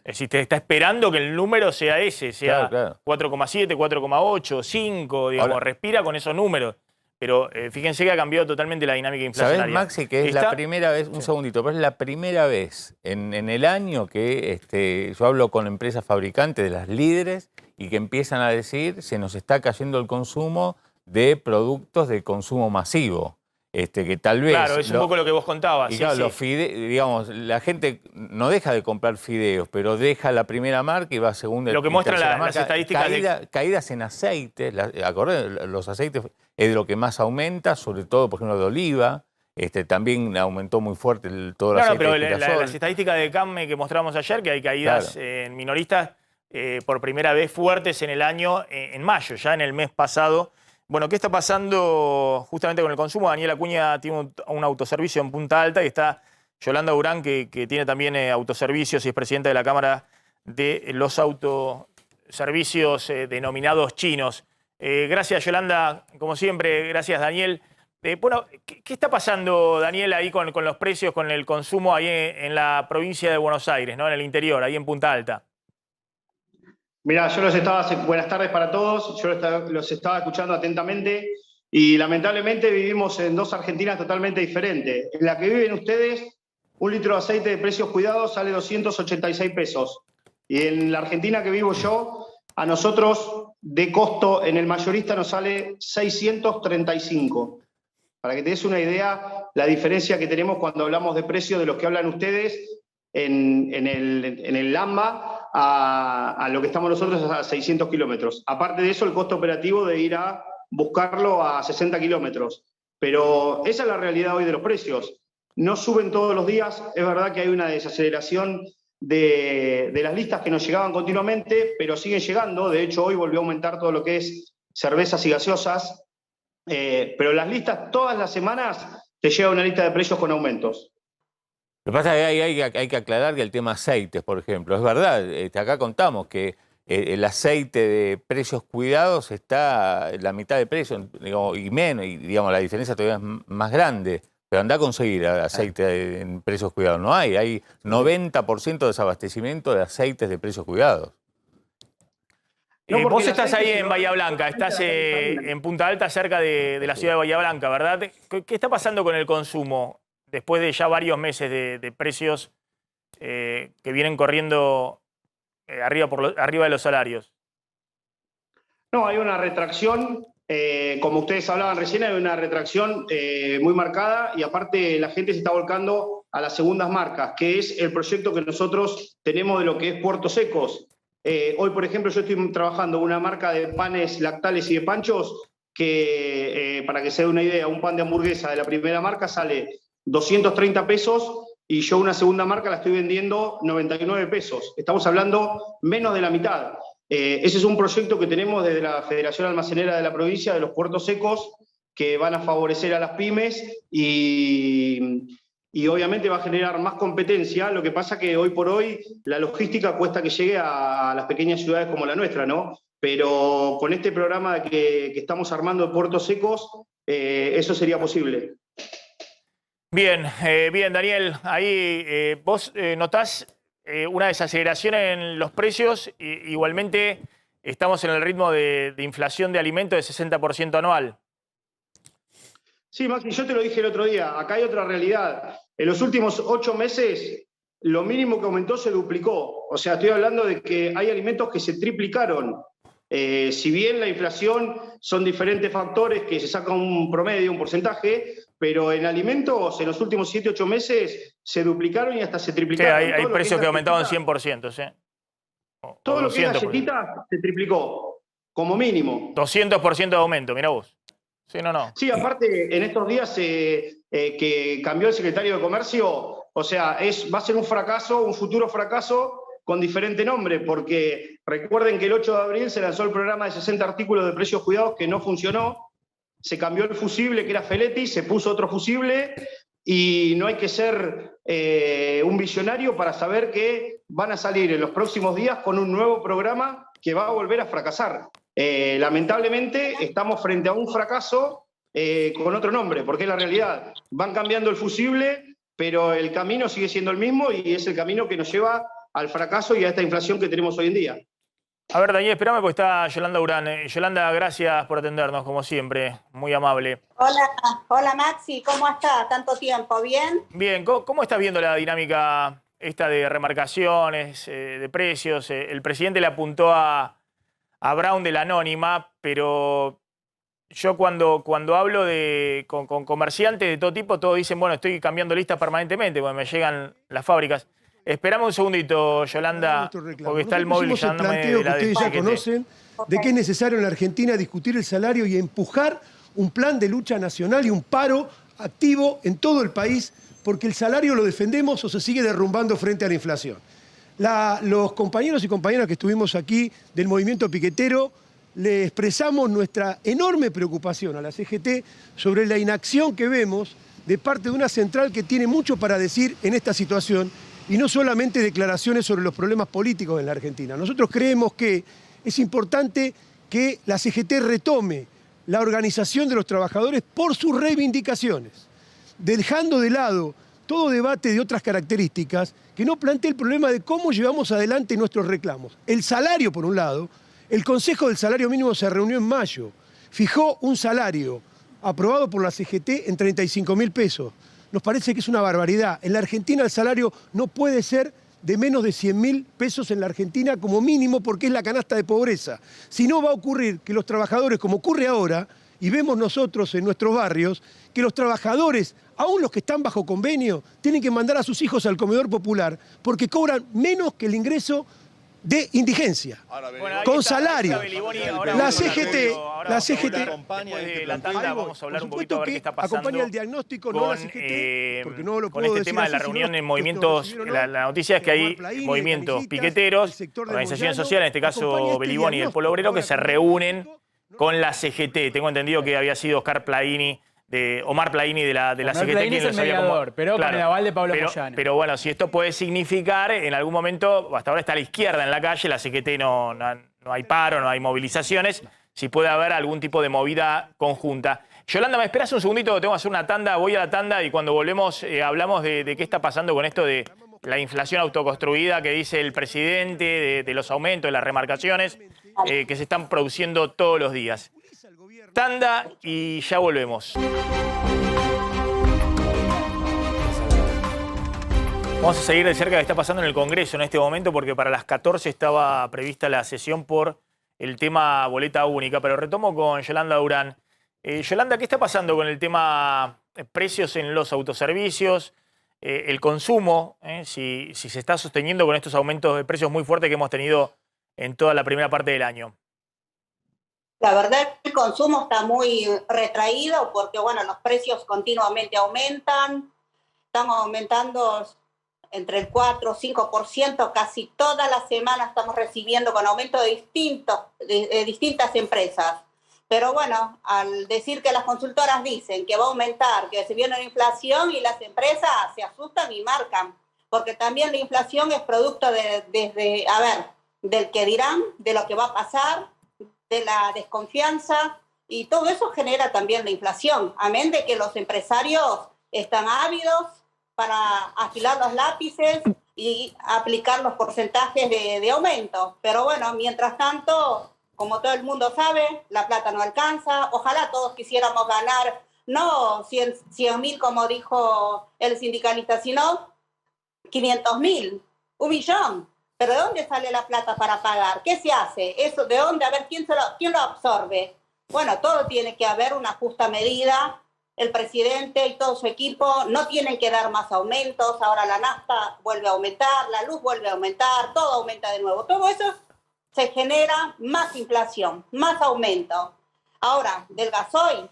Es decir, te está esperando que el número sea ese, sea Claro. 4,7, 4,8, 5, digamos, Ahora- respira con esos números. Pero fíjense que ha cambiado totalmente la dinámica inflacionaria. ¿Sabés, Maxi, que es la primera vez, un segundito, pero es la primera vez en el año que yo hablo con empresas fabricantes de las líderes y que empiezan a decir se nos está cayendo el consumo de productos de consumo masivo? Que tal vez... Claro, es un poco lo que vos contabas. Y sí, claro, sí. los digamos, la gente no deja de comprar fideos, pero deja la primera marca y va a segunda. Lo que y muestran tercera las marca. estadísticas Caídas en aceites, acordé, los aceites es de lo que más aumenta, sobre todo, por ejemplo, de oliva. También aumentó muy fuerte todo el Claro, aceite pero de girasol. las estadísticas de CAMME que mostramos ayer, que hay caídas en minoristas por primera vez fuertes en el año, en mayo, ya en el mes pasado. Bueno, ¿qué está pasando justamente con el consumo? Daniel Acuña tiene un autoservicio en Punta Alta y está Yolanda Urán, que tiene también autoservicios y es presidenta de la Cámara de los Autoservicios denominados chinos. Gracias, Yolanda, como siempre. Gracias, Daniel. Bueno, ¿qué está pasando, Daniel, ahí con los precios, con el consumo ahí en la provincia de Buenos Aires, ¿no? En el interior, ahí en Punta Alta? Mirá, buenas tardes para todos, yo los estaba escuchando atentamente y lamentablemente vivimos en dos Argentinas totalmente diferentes. En la que viven ustedes, un litro de aceite de precios cuidados sale 286 pesos. Y en la Argentina que vivo yo, a nosotros de costo en el mayorista nos sale 635. Para que te des una idea, la diferencia que tenemos cuando hablamos de precios de los que hablan ustedes en el LAMBA a lo que estamos nosotros a 600 kilómetros. Aparte de eso, el costo operativo de ir a buscarlo a 60 kilómetros. Pero esa es la realidad hoy de los precios. No suben todos los días, es verdad que hay una desaceleración de las listas que nos llegaban continuamente, pero siguen llegando. De hecho, hoy volvió a aumentar todo lo que es cervezas y gaseosas. Pero las listas, todas las semanas, te llega una lista de precios con aumentos. Lo que pasa es que hay que aclarar que el tema aceites, por ejemplo, es verdad, acá contamos que el aceite de precios cuidados está en la mitad de precio, digamos, y menos, y digamos, la diferencia todavía es más grande. Pero anda a conseguir aceite en precios cuidados. No hay 90% de desabastecimiento de aceites de precios cuidados. Vos estás ahí en Bahía Blanca, estás en Punta Alta, cerca de la ciudad de Bahía Blanca, ¿verdad? ¿Qué está pasando con el consumo después de ya varios meses de precios que vienen corriendo arriba de los salarios? No, hay una retracción, como ustedes hablaban recién, hay una retracción muy marcada y aparte la gente se está volcando a las segundas marcas, que es el proyecto que nosotros tenemos de lo que es Puertos Secos. Hoy, por ejemplo, yo estoy trabajando una marca de panes lactales y de panchos que, para que se dé una idea, un pan de hamburguesa de la primera marca sale 230 pesos y yo una segunda marca la estoy vendiendo 99 pesos. Estamos hablando menos de la mitad. Ese es un proyecto que tenemos desde la Federación Almacenera de la provincia de los Puertos Secos que van a favorecer a las pymes y obviamente va a generar más competencia. Lo que pasa que hoy por hoy la logística cuesta que llegue a las pequeñas ciudades como la nuestra, ¿no? Pero con este programa que estamos armando de Puertos Secos, eso sería posible. Bien, bien, Daniel. Ahí vos notás una desaceleración en los precios. Igualmente estamos en el ritmo de inflación de alimentos de 60% anual. Sí, Maxi, yo te lo dije el otro día. Acá hay otra realidad. En los últimos 8 meses, lo mínimo que aumentó se duplicó. O sea, estoy hablando de que hay alimentos que se triplicaron. Si bien la inflación son diferentes factores que se saca un promedio, un porcentaje, pero en alimentos en los últimos 7, 8 meses se duplicaron y hasta se triplicaron. Sí, hay precios que aumentaron 100%, ¿sí? Todo lo que es galletita se triplicó, como mínimo. 200% de aumento, mirá vos. Sí, no. Sí, aparte, en estos días que cambió el secretario de Comercio, o sea, va a ser un fracaso, un futuro fracaso con diferente nombre, porque recuerden que el 8 de abril se lanzó el programa de 60 artículos de precios cuidados que no funcionó, se cambió el fusible que era Feletti, se puso otro fusible y no hay que ser un visionario para saber que van a salir en los próximos días con un nuevo programa que va a volver a fracasar. Lamentablemente estamos frente a un fracaso con otro nombre, porque es la realidad. Van cambiando el fusible, pero el camino sigue siendo el mismo y es el camino que nos lleva al fracaso y a esta inflación que tenemos hoy en día. A ver, Daniel, espérame porque está Yolanda Urán. Yolanda, gracias por atendernos, como siempre. Muy amable. Hola Maxi, ¿cómo estás? ¿Tanto tiempo? ¿Bien? Bien, ¿cómo estás viendo la dinámica esta de remarcaciones, de precios? El presidente le apuntó a Brown de la Anónima, pero yo cuando hablo con comerciantes de todo tipo, todos dicen, bueno, estoy cambiando listas permanentemente, porque me llegan las fábricas. Esperame un segundito, Yolanda, porque está el móvil llamándome de la ustedes ya conocen, de que es necesario en la Argentina discutir el salario y empujar un plan de lucha nacional y un paro activo en todo el país, porque el salario lo defendemos o se sigue derrumbando frente a la inflación. Los compañeros y compañeras que estuvimos aquí del movimiento piquetero, le expresamos nuestra enorme preocupación a la CGT sobre la inacción que vemos de parte de una central que tiene mucho para decir en esta situación, y no solamente declaraciones sobre los problemas políticos en la Argentina. Nosotros creemos que es importante que la CGT retome la organización de los trabajadores por sus reivindicaciones, dejando de lado todo debate de otras características que no plantee el problema de cómo llevamos adelante nuestros reclamos. El salario, por un lado, el Consejo del Salario Mínimo se reunió en mayo, fijó un salario aprobado por la CGT en 35.000 pesos. Nos parece que es una barbaridad. En la Argentina el salario no puede ser de menos de 100.000 pesos en la Argentina como mínimo porque es la canasta de pobreza. Si no va a ocurrir que los trabajadores, como ocurre ahora, y vemos nosotros en nuestros barrios, que los trabajadores, aún los que están bajo convenio, tienen que mandar a sus hijos al comedor popular porque cobran menos que el ingreso de indigencia, con salario. La CGT, después de la tanda vamos a hablar un poquito a ver qué está pasando acompaña el diagnóstico, no la CGT, porque no lo con puedo este decir tema de así, la sino reunión en movimientos. La noticia es que hay movimientos piqueteros, organizaciones sociales, en este caso Beliboni y el Polo Obrero, que se reúnen con la CGT. Tengo entendido que había sido Omar Plaini de la CGT Plaini quien es el los había mediador, pero con el aval de Pablo Moyano. Pero bueno, si esto puede significar, en algún momento, hasta ahora está la izquierda en la calle, la CGT no hay paro, no hay movilizaciones, si puede haber algún tipo de movida conjunta. Yolanda, ¿me esperas un segundito? Tengo que hacer una tanda, voy a la tanda y cuando volvemos hablamos de qué está pasando con esto de la inflación autoconstruida que dice el presidente, de los aumentos, de las remarcaciones que se están produciendo todos los días. Tanda y ya volvemos. Vamos a seguir de cerca qué está pasando en el Congreso en este momento porque para las 14 estaba prevista la sesión por el tema boleta única, pero retomo con Yolanda Urán. Yolanda, ¿qué está pasando con el tema precios en los autoservicios, el consumo, si se está sosteniendo con estos aumentos de precios muy fuertes que hemos tenido en toda la primera parte del año? La verdad es que el consumo está muy retraído porque, bueno, los precios continuamente aumentan. Estamos aumentando entre el 4 o 5%. Casi todas las semanas estamos recibiendo con aumento de distintas empresas. Pero bueno, al decir que las consultoras dicen que va a aumentar, que se viene la inflación y las empresas se asustan y marcan. Porque también la inflación es producto del que dirán, de lo que va a pasar, de la desconfianza, y todo eso genera también la inflación, amén de que los empresarios están ávidos para afilar los lápices y aplicar los porcentajes de aumento. Pero bueno, mientras tanto, como todo el mundo sabe, la plata no alcanza. Ojalá todos quisiéramos ganar, no 100.000 como dijo el sindicalista, sino 500.000, 1 millón. ¿Pero de dónde sale la plata para pagar? ¿Qué se hace? ¿Eso de dónde? A ver, ¿quién lo absorbe? Bueno, todo tiene que haber una justa medida. El presidente y todo su equipo no tienen que dar más aumentos. Ahora la nafta vuelve a aumentar, la luz vuelve a aumentar, todo aumenta de nuevo. Todo eso se genera más inflación, más aumento. Ahora, del gasoil,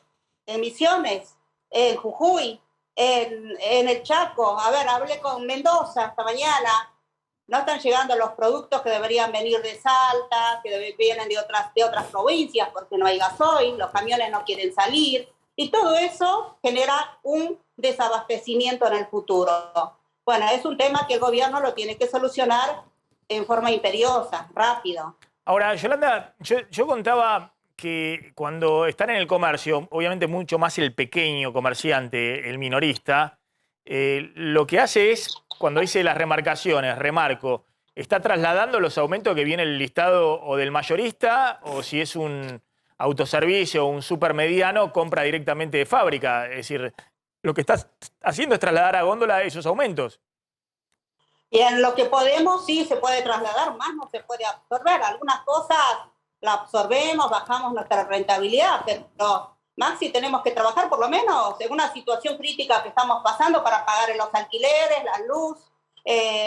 en Misiones, en Jujuy, en el Chaco. A ver, hablé con Mendoza esta mañana. No están llegando los productos que deberían venir de Salta, que vienen de otras provincias porque no hay gasoil, los camiones no quieren salir. Y todo eso genera un desabastecimiento en el futuro. Bueno, es un tema que el gobierno lo tiene que solucionar en forma imperiosa, rápido. Ahora, Yolanda, yo contaba que cuando están en el comercio, obviamente mucho más el pequeño comerciante, el minorista, lo que hace es, cuando dice las remarcaciones, remarco, ¿está trasladando los aumentos que viene el listado o del mayorista o si es un autoservicio o un supermediano, compra directamente de fábrica? Es decir, lo que estás haciendo es trasladar a góndola esos aumentos. Y en lo que podemos, sí se puede trasladar, más no se puede absorber. Algunas cosas la absorbemos, bajamos nuestra rentabilidad, pero Maxi, tenemos que trabajar por lo menos en una situación crítica que estamos pasando para pagar los alquileres, la luz,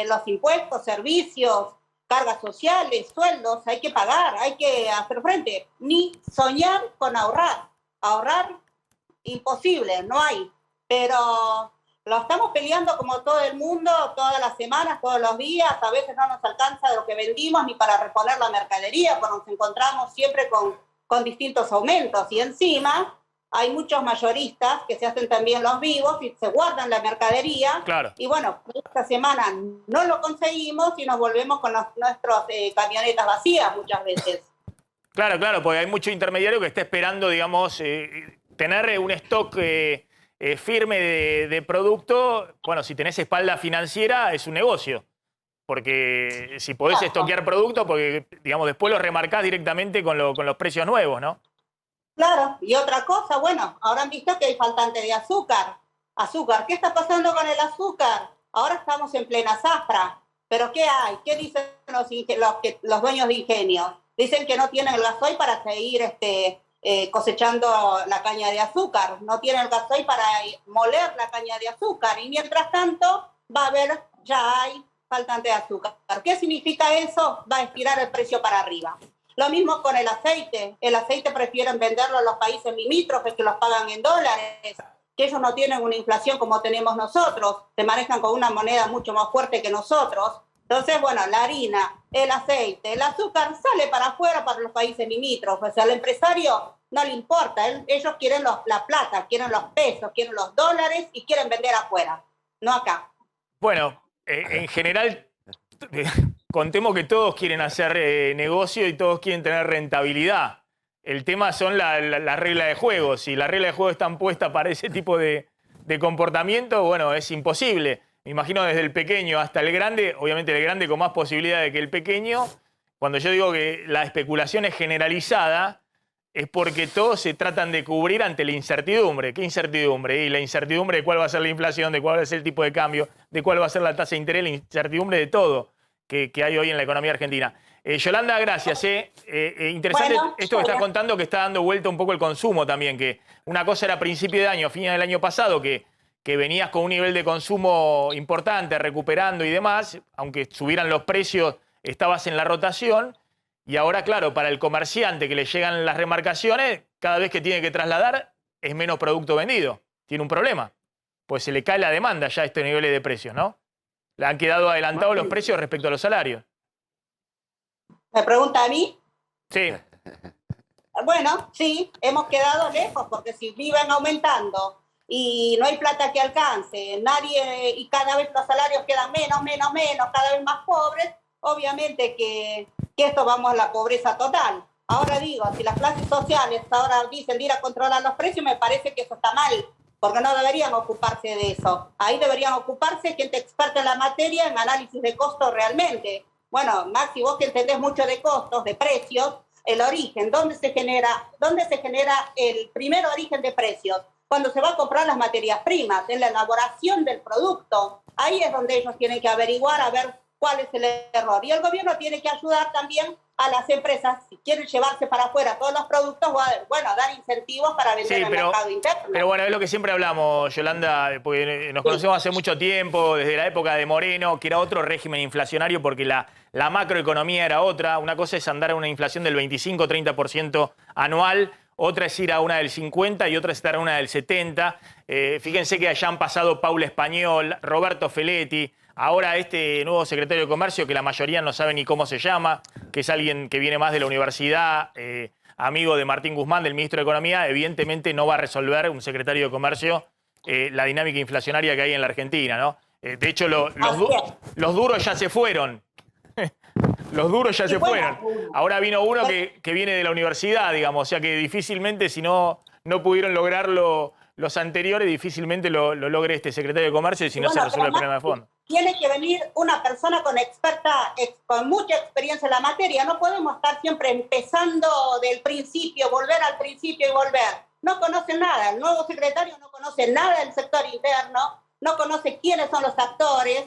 los impuestos, servicios, cargas sociales, sueldos. Hay que pagar, hay que hacer frente. Ni soñar con ahorrar. Ahorrar, imposible, no hay. Pero lo estamos peleando como todo el mundo, todas las semanas, todos los días. A veces no nos alcanza de lo que vendimos ni para reponer la mercadería, porque nos encontramos siempre con distintos aumentos. Y encima hay muchos mayoristas que se hacen también los vivos y se guardan la mercadería. Claro. Y bueno, esta semana no lo conseguimos y nos volvemos con nuestras camionetas vacías muchas veces. Claro, claro, porque hay mucho intermediario que está esperando, digamos, tener un stock firme de producto. Bueno, si tenés espalda financiera es un negocio. Porque si podés estoquear producto, porque, digamos, después lo remarcás directamente con los precios nuevos, ¿no? Claro, y otra cosa, bueno, ahora han visto que hay faltante de azúcar. Azúcar, ¿qué está pasando con el azúcar? Ahora estamos en plena zafra, pero ¿qué hay? ¿Qué dicen los dueños de ingenios? Dicen que no tienen el gasoil para seguir cosechando la caña de azúcar, no tienen el gasoil para moler la caña de azúcar, y mientras tanto va a haber, ya hay faltante de azúcar. ¿Qué significa eso? Va a estirar el precio para arriba. Lo mismo con el aceite prefieren venderlo a los países limítrofes que los pagan en dólares, que ellos no tienen una inflación como tenemos nosotros, se manejan con una moneda mucho más fuerte que nosotros. Entonces, bueno, la harina, el aceite, el azúcar sale para afuera, para los países limítrofes. O sea, al empresario no le importa, ellos quieren la plata, quieren los pesos, quieren los dólares y quieren vender afuera, no acá. Bueno, en general, contemos que todos quieren hacer negocio y todos quieren tener rentabilidad. El tema son las reglas de juego. Si las reglas de juego están puestas para ese tipo de comportamiento, bueno, es imposible. Me imagino desde el pequeño hasta el grande, obviamente el grande con más posibilidad de que el pequeño. Cuando yo digo que la especulación es generalizada, es porque todos se tratan de cubrir ante la incertidumbre. ¿Qué incertidumbre? Y la incertidumbre de cuál va a ser la inflación, de cuál va a ser el tipo de cambio, de cuál va a ser la tasa de interés, la incertidumbre de todo que hay hoy en la economía argentina. Yolanda, gracias. Interesante Bueno, esto que estás contando, que está dando vuelta un poco el consumo también, que una cosa era a principio de año, fin del año pasado, que venías con un nivel de consumo importante, recuperando y demás, aunque subieran los precios, estabas en la rotación, y ahora, claro, para el comerciante que le llegan las remarcaciones, cada vez que tiene que trasladar, es menos producto vendido. Tiene un problema, pues se le cae la demanda ya a estos niveles de precios, ¿no? Le han quedado adelantados los precios respecto a los salarios. ¿Me pregunta a mí? Sí. Bueno, sí, hemos quedado lejos, porque si viven aumentando y no hay plata que alcance, y cada vez los salarios quedan menos, cada vez más pobres, obviamente que esto vamos a la pobreza total. Ahora digo, si las clases sociales ahora dicen de ir a controlar los precios, me parece que eso está mal, porque no deberían ocuparse de eso. Ahí deberían ocuparse gente experta en la materia, en análisis de costos realmente. Bueno, Maxi, vos que entendés mucho de costos, de precios, el origen, ¿dónde se genera el primer origen de precios? Cuando se va a comprar las materias primas, en la elaboración del producto. Ahí es donde ellos tienen que averiguar a ver cuál es el error. Y el gobierno tiene que ayudar también a las empresas, si quieren llevarse para afuera todos los productos, bueno, dar incentivos para vender en el mercado interno. Pero bueno, es lo que siempre hablamos, Yolanda, porque nos conocemos hace mucho tiempo, desde la época de Moreno, que era otro régimen inflacionario, porque la macroeconomía era otra. Una cosa es andar a una inflación del 25-30% anual, otra es ir a una del 50% y otra es estar a una del 70%. Fíjense que allá han pasado Paula Español, Roberto Feletti, ahora este nuevo secretario de Comercio, que la mayoría no sabe ni cómo se llama, que es alguien que viene más de la universidad, amigo de Martín Guzmán, del ministro de Economía. Evidentemente no va a resolver un secretario de Comercio la dinámica inflacionaria que hay en la Argentina, ¿no? De hecho, los duros ya se fueron. Los duros ya se fueron. Ahora vino uno que viene de la universidad, digamos, o sea que difícilmente, si no pudieron lograrlo los anteriores difícilmente lo logre este secretario de Comercio y si no se resuelve el problema de fondo. Tiene que venir una persona con mucha experiencia en la materia. No podemos estar siempre empezando del principio, volver al principio y volver. No conocen nada. El nuevo secretario no conoce nada del sector interno, no conoce quiénes son los actores.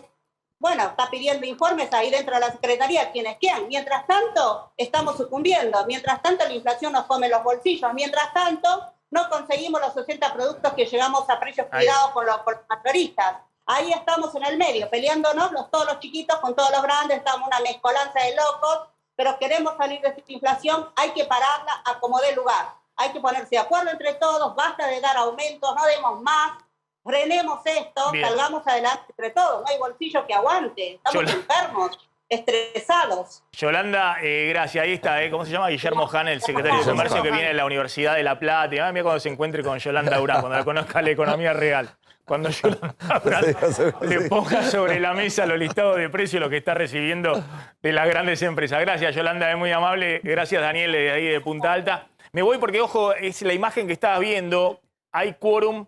Bueno, está pidiendo informes ahí dentro de la Secretaría quién es quién. Mientras tanto, estamos sucumbiendo. Mientras tanto, la inflación nos come los bolsillos. Mientras tanto, no conseguimos los 60 productos que llegamos a precios cuidados con los mayoristas. Ahí estamos en el medio, peleándonos todos los chiquitos con todos los grandes. Estamos una mezcolanza de locos, pero queremos salir de esta inflación. Hay que pararla a como dé lugar. Hay que ponerse de acuerdo entre todos. Basta de dar aumentos, no demos más. Frenemos esto, Bien. Salgamos adelante entre todos. No hay bolsillo que aguante. Estamos enfermos, estresados. Yolanda, gracias. Ahí está, ¿cómo se llama? Guillermo Hahn, el secretario de Comercio que viene de la Universidad de La Plata. Y mira cuando se encuentre con Yolanda Durán, cuando la conozca la economía real. Cuando Yolanda Durán le ponga sobre la mesa los listados de precios, lo que está recibiendo de las grandes empresas. Gracias, Yolanda, es muy amable. Gracias, Daniel, de ahí de Punta Alta. Me voy porque, ojo, es la imagen que estabas viendo. Hay quórum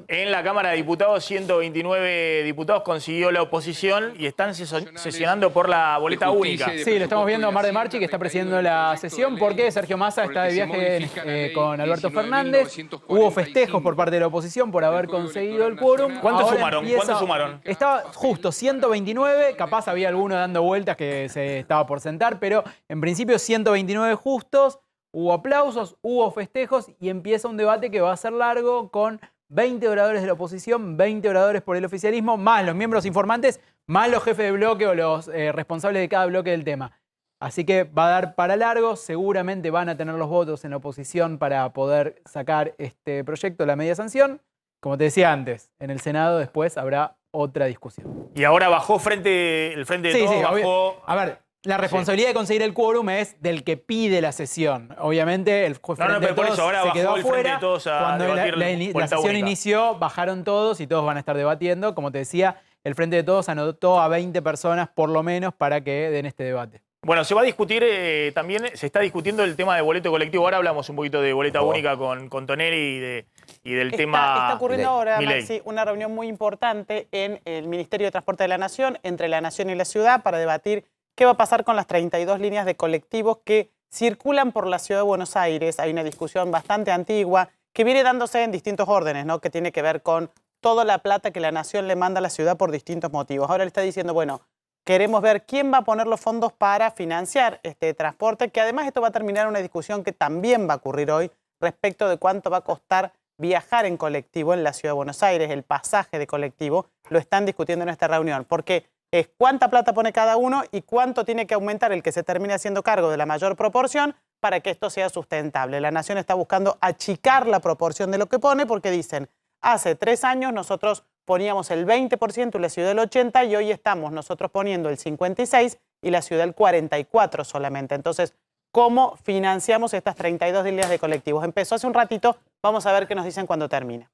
en la Cámara de Diputados, 129 diputados consiguió la oposición y están sesionando por la boleta única. Sí, lo estamos viendo a Omar de Marchi, que está presidiendo la sesión, porque Sergio Massa está de viaje con Alberto Fernández. Hubo festejos por parte de la oposición por haber conseguido el quórum. ¿Cuántos sumaron? Estaba justo 129, capaz había alguno dando vueltas que se estaba por sentar, pero en principio 129 justos. Hubo aplausos, hubo festejos y empieza un debate que va a ser largo con 20 oradores de la oposición, 20 oradores por el oficialismo, más los miembros informantes, más los jefes de bloque o los responsables de cada bloque del tema. Así que va a dar para largo, seguramente van a tener los votos en la oposición para poder sacar este proyecto, la media sanción. Como te decía antes, en el Senado después habrá otra discusión. Y ahora bajó el frente de todos, bajó... A ver, la responsabilidad de conseguir el quórum es del que pide la sesión. Obviamente, el juez pero por eso ahora se quedó bajó el Frente afuera. de Todos a Cuando debatir la boleta sesión única. inició, bajaron todos y todos van a estar debatiendo. Como te decía, el Frente de Todos anotó a 20 personas por lo menos para que den este debate. Bueno, se va a discutir también, se está discutiendo el tema de boleto colectivo. Ahora hablamos un poquito de boleta única con Tonelli y del tema... Está ocurriendo ahora, Milei. Maxi, una reunión muy importante en el Ministerio de Transporte de la Nación, entre la Nación y la ciudad, para debatir qué va a pasar con las 32 líneas de colectivos que circulan por la ciudad de Buenos Aires. Hay una discusión bastante antigua que viene dándose en distintos órdenes, ¿no? Que tiene que ver con toda la plata que la Nación le manda a la ciudad por distintos motivos. Ahora le está diciendo, bueno, queremos ver quién va a poner los fondos para financiar este transporte, que además esto va a terminar en una discusión que también va a ocurrir hoy respecto de cuánto va a costar viajar en colectivo en la ciudad de Buenos Aires, el pasaje de colectivo. Lo están discutiendo en esta reunión, porque es cuánta plata pone cada uno y cuánto tiene que aumentar el que se termine haciendo cargo de la mayor proporción para que esto sea sustentable. La Nación está buscando achicar la proporción de lo que pone porque dicen, hace 3 años nosotros poníamos el 20% y la ciudad el 80% y hoy estamos nosotros poniendo el 56% y la ciudad el 44% solamente. Entonces, ¿cómo financiamos estas 32 líneas de colectivos? Empezó hace un ratito, vamos a ver qué nos dicen cuando termina.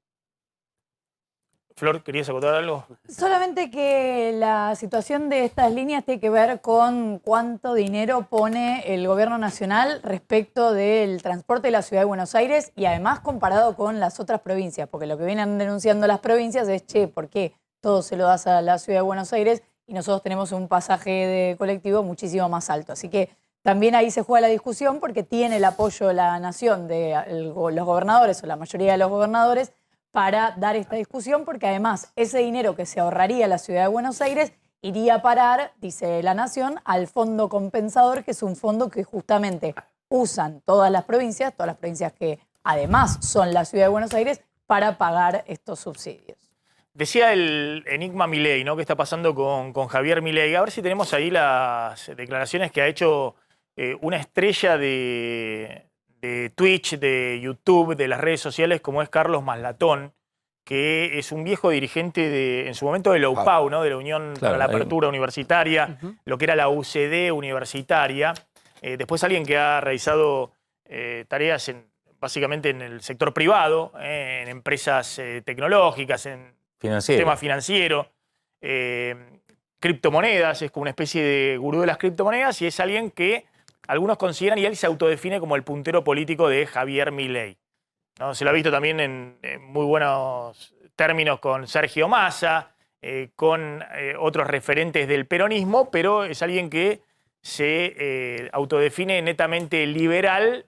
Flor, ¿querías acotar algo? Solamente que la situación de estas líneas tiene que ver con cuánto dinero pone el gobierno nacional respecto del transporte de la ciudad de Buenos Aires y además comparado con las otras provincias, porque lo que vienen denunciando las provincias es, che, ¿por qué todo se lo das a la ciudad de Buenos Aires y nosotros tenemos un pasaje de colectivo muchísimo más alto? Así que también ahí se juega la discusión porque tiene el apoyo de la nación, de los gobernadores o la mayoría de los gobernadores, para dar esta discusión, porque además ese dinero que se ahorraría la ciudad de Buenos Aires iría a parar, dice la Nación, al fondo compensador, que es un fondo que justamente usan todas las provincias que además son la ciudad de Buenos Aires, para pagar estos subsidios. Decía el enigma Milei, ¿no? ¿Qué está pasando con Javier Milei? A ver si tenemos ahí las declaraciones que ha hecho una estrella de Twitch, de YouTube, de las redes sociales, como es Carlos Maslatón, que es un viejo dirigente en su momento de la UPAU, ¿no? De la Unión para la Apertura Universitaria, lo que era la UCD universitaria. Después alguien que ha realizado tareas básicamente en el sector privado, en empresas tecnológicas, en tema financiero, criptomonedas, es como una especie de gurú de las criptomonedas y es alguien que algunos consideran, y él se autodefine como el puntero político de Javier Milei. ¿no? Se lo ha visto también en muy buenos términos con Sergio Massa, con otros referentes del peronismo, pero es alguien que se autodefine netamente liberal.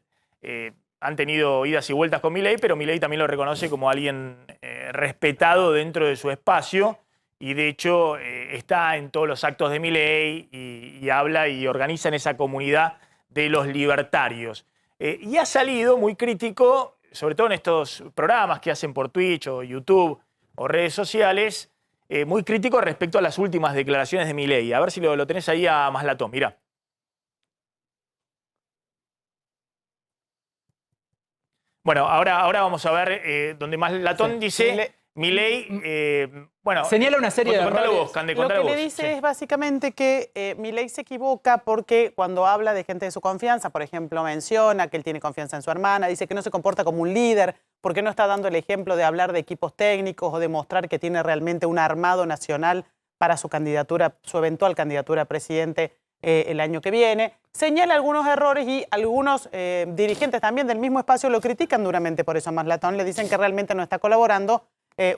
Han tenido idas y vueltas con Milei, pero Milei también lo reconoce como alguien respetado dentro de su espacio y de hecho está en todos los actos de Milei y habla y organiza en esa comunidad de los libertarios. Y ha salido muy crítico, sobre todo en estos programas que hacen por Twitch o YouTube o redes sociales, muy crítico respecto a las últimas declaraciones de Milei. A ver si lo tenés ahí a Maslatón, mirá. Bueno, ahora vamos a ver donde Maslatón dice, Milei, bueno... Señala una serie de contalo errores. vos, Cande, Lo contalo que vos. le dice Sí. es básicamente que Milei se equivoca porque cuando habla de gente de su confianza, por ejemplo, menciona que él tiene confianza en su hermana, dice que no se comporta como un líder, porque no está dando el ejemplo de hablar de equipos técnicos o de mostrar que tiene realmente un armado nacional para su candidatura, su eventual candidatura a presidente el año que viene. Señala algunos errores y algunos dirigentes también del mismo espacio lo critican duramente por eso a Maslatón, le dicen que realmente no está colaborando.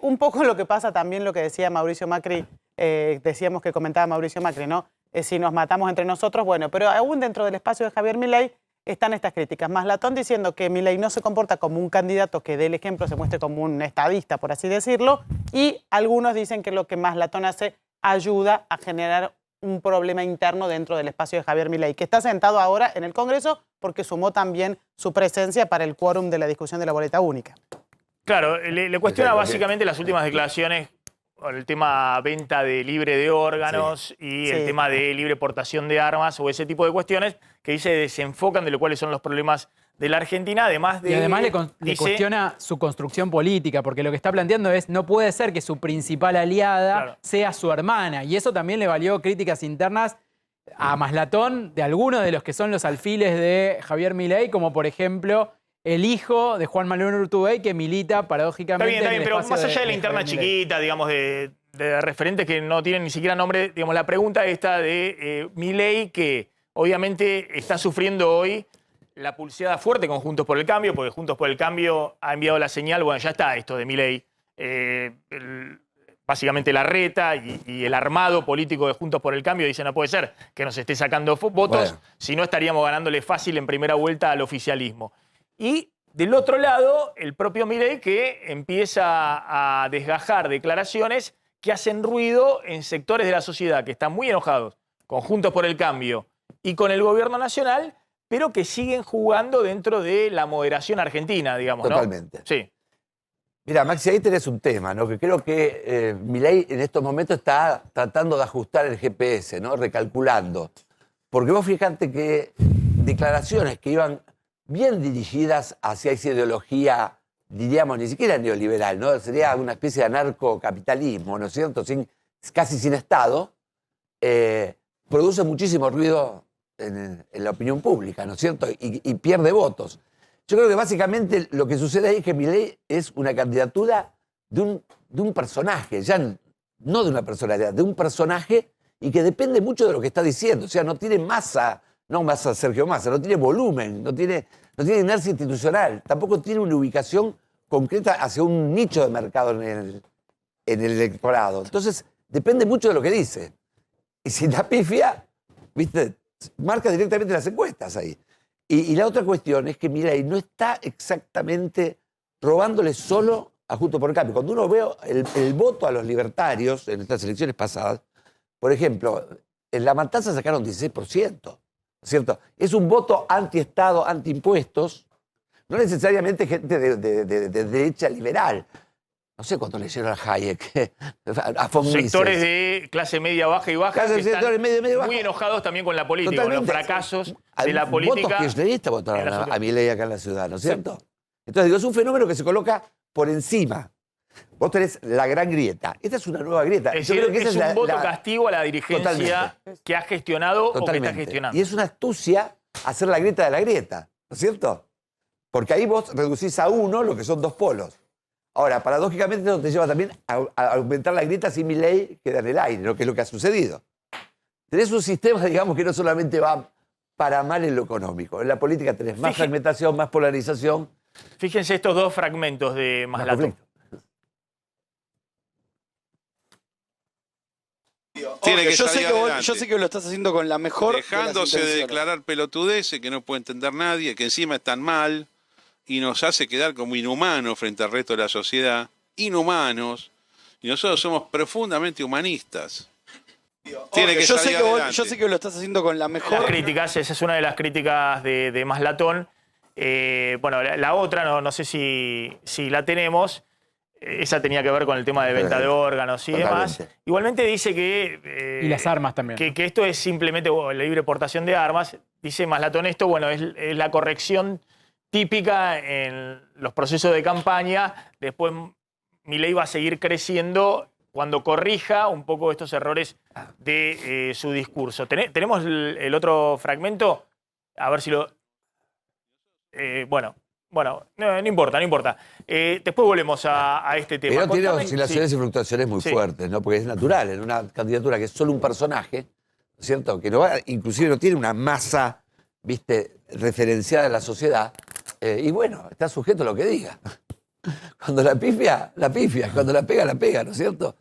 Un poco lo que pasa también, lo que decía Mauricio Macri, decíamos que comentaba Mauricio Macri, ¿no? Si nos matamos entre nosotros, bueno, pero aún dentro del espacio de Javier Milei están estas críticas. Maslatón diciendo que Milei no se comporta como un candidato que dé el ejemplo, se muestre como un estadista, por así decirlo, y algunos dicen que lo que Maslatón hace ayuda a generar un problema interno dentro del espacio de Javier Milei, que está sentado ahora en el Congreso porque sumó también su presencia para el quórum de la discusión de la boleta única. Claro, le cuestiona básicamente las últimas declaraciones con el tema venta de libre de órganos y el tema de libre portación de armas o ese tipo de cuestiones que dice desenfocan de lo cuáles son los problemas de la Argentina, además de... Y además le cuestiona su construcción política, porque lo que está planteando es no puede ser que su principal aliada sea su hermana, y eso también le valió críticas internas a Maslatón de algunos de los que son los alfiles de Javier Milei, como por ejemplo el hijo de Juan Manuel Urtubey, que milita paradójicamente Está bien, pero más allá de la interna chiquita, digamos, de referentes que no tienen ni siquiera nombre, digamos, la pregunta esta de Milei, que obviamente está sufriendo hoy la pulseada fuerte con Juntos por el Cambio, porque Juntos por el Cambio ha enviado la señal, bueno, ya está esto de Milei, básicamente la reta y el armado político de Juntos por el Cambio dice no puede ser que nos esté sacando votos, si no estaríamos ganándole fácil en primera vuelta al oficialismo. Y del otro lado, el propio Milei que empieza a desgajar declaraciones que hacen ruido en sectores de la sociedad que están muy enojados con Juntos por el Cambio y con el gobierno nacional, pero que siguen jugando dentro de la moderación argentina, digamos, ¿no? Totalmente. Sí. Mira, Maxi, ahí tenés un tema, ¿no? Que creo que Milei en estos momentos está tratando de ajustar el GPS, ¿no? Recalculando. Porque vos fijate que declaraciones que iban bien dirigidas hacia esa ideología, diríamos, ni siquiera neoliberal, ¿no? Sería una especie de anarcocapitalismo, ¿no es cierto? Casi sin Estado, produce muchísimo ruido en la opinión pública, ¿no es cierto? Y pierde votos. Yo creo que básicamente lo que sucede ahí es que Milei es una candidatura de un personaje, ya no de una personalidad, de un personaje y que depende mucho de lo que está diciendo. O sea, no tiene masa, no masa Sergio Massa, no tiene volumen, no tiene inercia institucional, tampoco tiene una ubicación concreta hacia un nicho de mercado en el electorado. Entonces, depende mucho de lo que dice. Y si la pifia, ¿viste? Marca directamente las encuestas ahí. Y la otra cuestión es que Milei no está exactamente robándole solo a Juntos por el Cambio. Cuando uno ve el voto a los libertarios en estas elecciones pasadas, por ejemplo, en La Matanza sacaron 16%, ¿cierto? Es un voto anti-Estado, anti-impuestos, no necesariamente gente de derecha liberal. No sé cuánto leyeron a Hayek, a von Mises. Sectores de clase media, baja y baja que están muy enojados también con la política, con los fracasos de la política. Votos kirchneristas votaron a Milei acá en la ciudad, ¿no es cierto? Entonces, digo, es un fenómeno que se coloca por encima. Vos tenés la gran grieta. Esta es una nueva grieta. Es decir, es un voto castigo a la dirigencia que ha gestionado o que está gestionando. Y es una astucia hacer la grieta de la grieta, ¿no es cierto? Porque ahí vos reducís a uno lo que son dos polos. Ahora, paradójicamente eso te lleva también a aumentar la grieta si Milei queda en el aire, ¿no? Que es lo que ha sucedido. Tenés un sistema, digamos, que no solamente va para mal en lo económico. En la política tenés más fragmentación, más polarización, Fíjense estos dos fragmentos de Maslatón. Tiene que yo, salir adelante. yo sé que lo estás haciendo con la mejor dejándose de declarar pelotudeces que no puede entender nadie, que encima están mal y nos hace quedar como inhumanos frente al resto de la sociedad, inhumanos, y nosotros somos profundamente humanistas. Tiene que yo salir sé que adelante. yo sé que lo estás haciendo con la mejor. Las críticas, esa es una de las críticas de Maslatón. Bueno, la otra, no sé si la tenemos. Esa tenía que ver con el tema de venta de órganos y demás. Igualmente dice que... y las armas también. Que esto es simplemente la libre portación de armas. Dice Maslatón esto, bueno, es la corrección típica en los procesos de campaña. Después Milei va a seguir creciendo cuando corrija un poco estos errores de su discurso. ¿Tenemos el otro fragmento? A ver si lo... Bueno, no importa. Después volvemos a este tema. Pero tiene Contame- oscilaciones y fluctuaciones muy fuertes, ¿no? Porque es natural, en una candidatura que es solo un personaje, ¿no es cierto? Que no va, inclusive no tiene una masa, viste, referenciada en la sociedad. Y bueno, está sujeto a lo que diga. Cuando la pifia, cuando la pega, ¿no es cierto?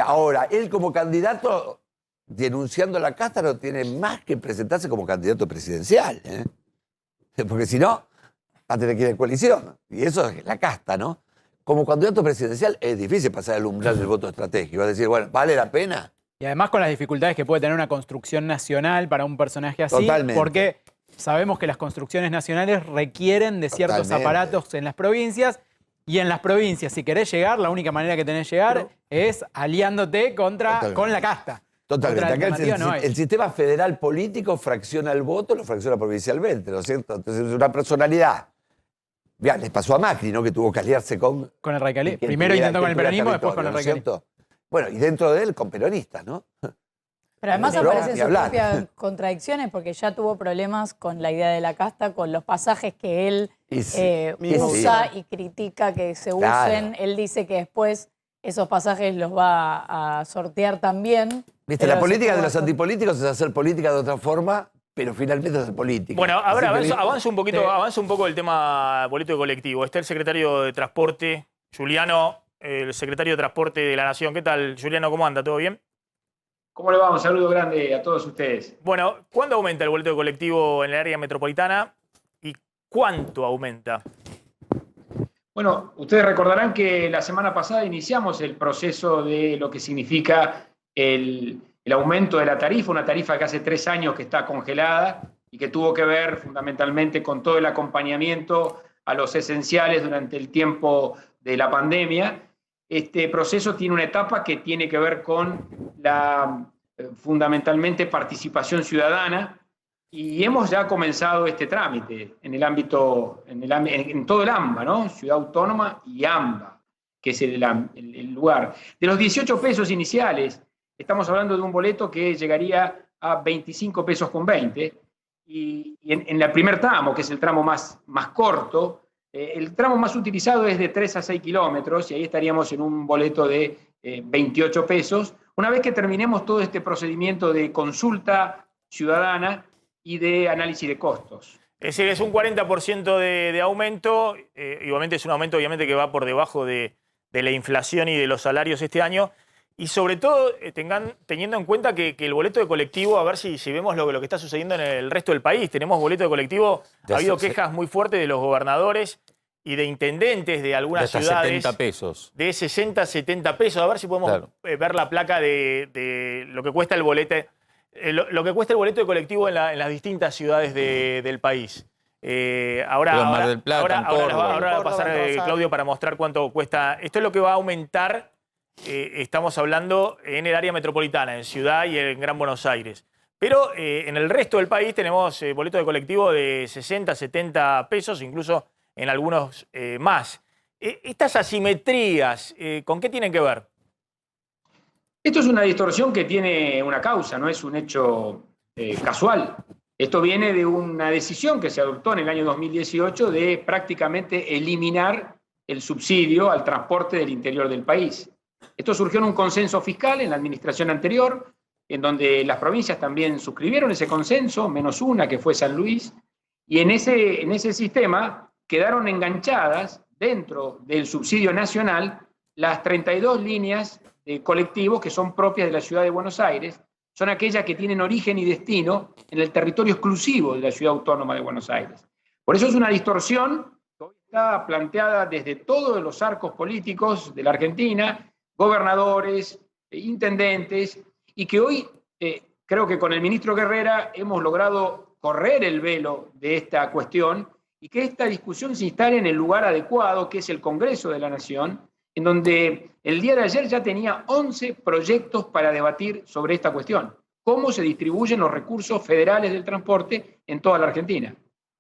Ahora, él como candidato, denunciando la casta, no tiene más que presentarse como candidato presidencial, ¿eh? Porque si no, va a tener que ir en coalición. Y eso es la casta, ¿no? Como candidato presidencial es difícil pasar el umbral del voto estratégico. Va a decir, bueno, ¿vale la pena? Y además con las dificultades que puede tener una construcción nacional para un personaje así. Totalmente. Porque sabemos que las construcciones nacionales requieren de ciertos Totalmente. aparatos en las provincias. Y en las provincias, si querés llegar, la única manera que tenés de llegar es aliándote con la casta. Totalmente. Otra Acá alternativa no hay. el sistema federal político fracciona el voto, lo fracciona provincialmente, ¿no es cierto? Entonces es una personalidad. Ya, les pasó a Macri, ¿no? Que tuvo que aliarse con el radicalismo. quien Primero tuviera- intentó con el quien tuviera peronismo, después con el territorio, ¿no es cierto? Bueno, y dentro de él con peronistas, ¿no? Pero además Pero aparecen ni sus hablar. propias contradicciones porque ya tuvo problemas con la idea de la casta, con los pasajes que él Y sí, usa sí. y critica que se Claro. usen. Él dice que después esos pasajes los va a sortear también. Viste, pero la política de se los puede- antipolíticos es hacer política de otra forma, pero finalmente hacer política. Bueno, a ver, Así que- avanza un poco el tema político colectivo. Está el secretario de Transporte, Juliano, el secretario de Transporte de la Nación. ¿Qué tal, Juliano? ¿Cómo anda? ¿Todo bien? ¿Cómo le va? Un saludo grande a todos ustedes. Bueno, ¿cuándo aumenta el boleto de colectivo en el área metropolitana y cuánto aumenta? Bueno, ustedes recordarán que la semana pasada iniciamos el proceso de lo que significa el aumento de la tarifa, una tarifa que hace 3 años que está congelada y que tuvo que ver fundamentalmente con todo el acompañamiento a los esenciales durante el tiempo de la pandemia. Este proceso tiene una etapa que tiene que ver con la fundamentalmente participación ciudadana y hemos ya comenzado este trámite en el ámbito, en todo el AMBA, ¿no? Ciudad Autónoma y AMBA, que es el lugar. De los 18 pesos iniciales, estamos hablando de un boleto que llegaría a 25 pesos con 20 y en el primer tramo, que es el tramo más corto, el tramo más utilizado es de 3 a 6 kilómetros y ahí estaríamos en un boleto de 28 pesos. Una vez que terminemos todo este procedimiento de consulta ciudadana y de análisis de costos. Es decir, es un 40% de aumento. Igualmente es un aumento obviamente que va por debajo de la inflación y de los salarios este año. Y sobre todo teniendo en cuenta que el boleto de colectivo, a ver si vemos lo que está sucediendo en el resto del país. Tenemos boleto de colectivo, ha habido quejas muy fuertes de los gobernadores y de intendentes de algunas De hasta ciudades. 70 pesos. De 60, 70 pesos. A ver si podemos ver la placa de lo que cuesta el boleto. Lo que cuesta el boleto de colectivo en las distintas ciudades del país. Ahora Mar del Plata, en Córdoba. va a pasar Claudio para mostrar cuánto cuesta. Esto es lo que va a aumentar, estamos hablando en el área metropolitana, en Ciudad y en Gran Buenos Aires. Pero en el resto del país tenemos boletos de colectivo de 60, 70 pesos, incluso en algunos más. Estas asimetrías, ¿con qué tienen que ver? Esto es una distorsión que tiene una causa, no es un hecho casual. Esto viene de una decisión que se adoptó en el año 2018 de prácticamente eliminar el subsidio al transporte del interior del país. Esto surgió en un consenso fiscal en la administración anterior, en donde las provincias también suscribieron ese consenso, menos una que fue San Luis, y en ese sistema quedaron enganchadas dentro del subsidio nacional las 32 líneas de colectivos que son propias de la Ciudad de Buenos Aires. Son aquellas que tienen origen y destino en el territorio exclusivo de la Ciudad Autónoma de Buenos Aires. Por eso es una distorsión que hoy está planteada desde todos los arcos políticos de la Argentina, gobernadores, intendentes, y que hoy creo que con el ministro Guerrera hemos logrado correr el velo de esta cuestión y que esta discusión se instale en el lugar adecuado, que es el Congreso de la Nación, en donde el día de ayer ya tenía 11 proyectos para debatir sobre esta cuestión. ¿Cómo se distribuyen los recursos federales del transporte en toda la Argentina?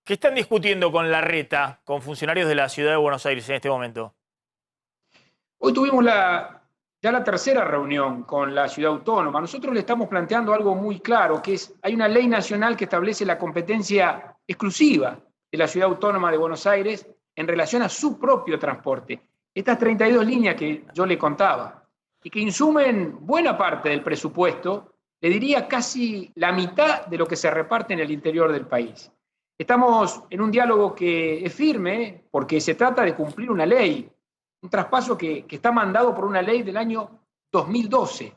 ¿Qué están discutiendo con Larreta, con funcionarios de la Ciudad de Buenos Aires en este momento? Hoy tuvimos ya la tercera reunión con la Ciudad Autónoma. Nosotros le estamos planteando algo muy claro, que es, hay una ley nacional que establece la competencia exclusiva de la Ciudad Autónoma de Buenos Aires en relación a su propio transporte. Estas 32 líneas que yo le contaba, y que insumen buena parte del presupuesto, le diría casi la mitad de lo que se reparte en el interior del país. Estamos en un diálogo que es firme, porque se trata de cumplir una ley, un traspaso que está mandado por una ley del año 2012.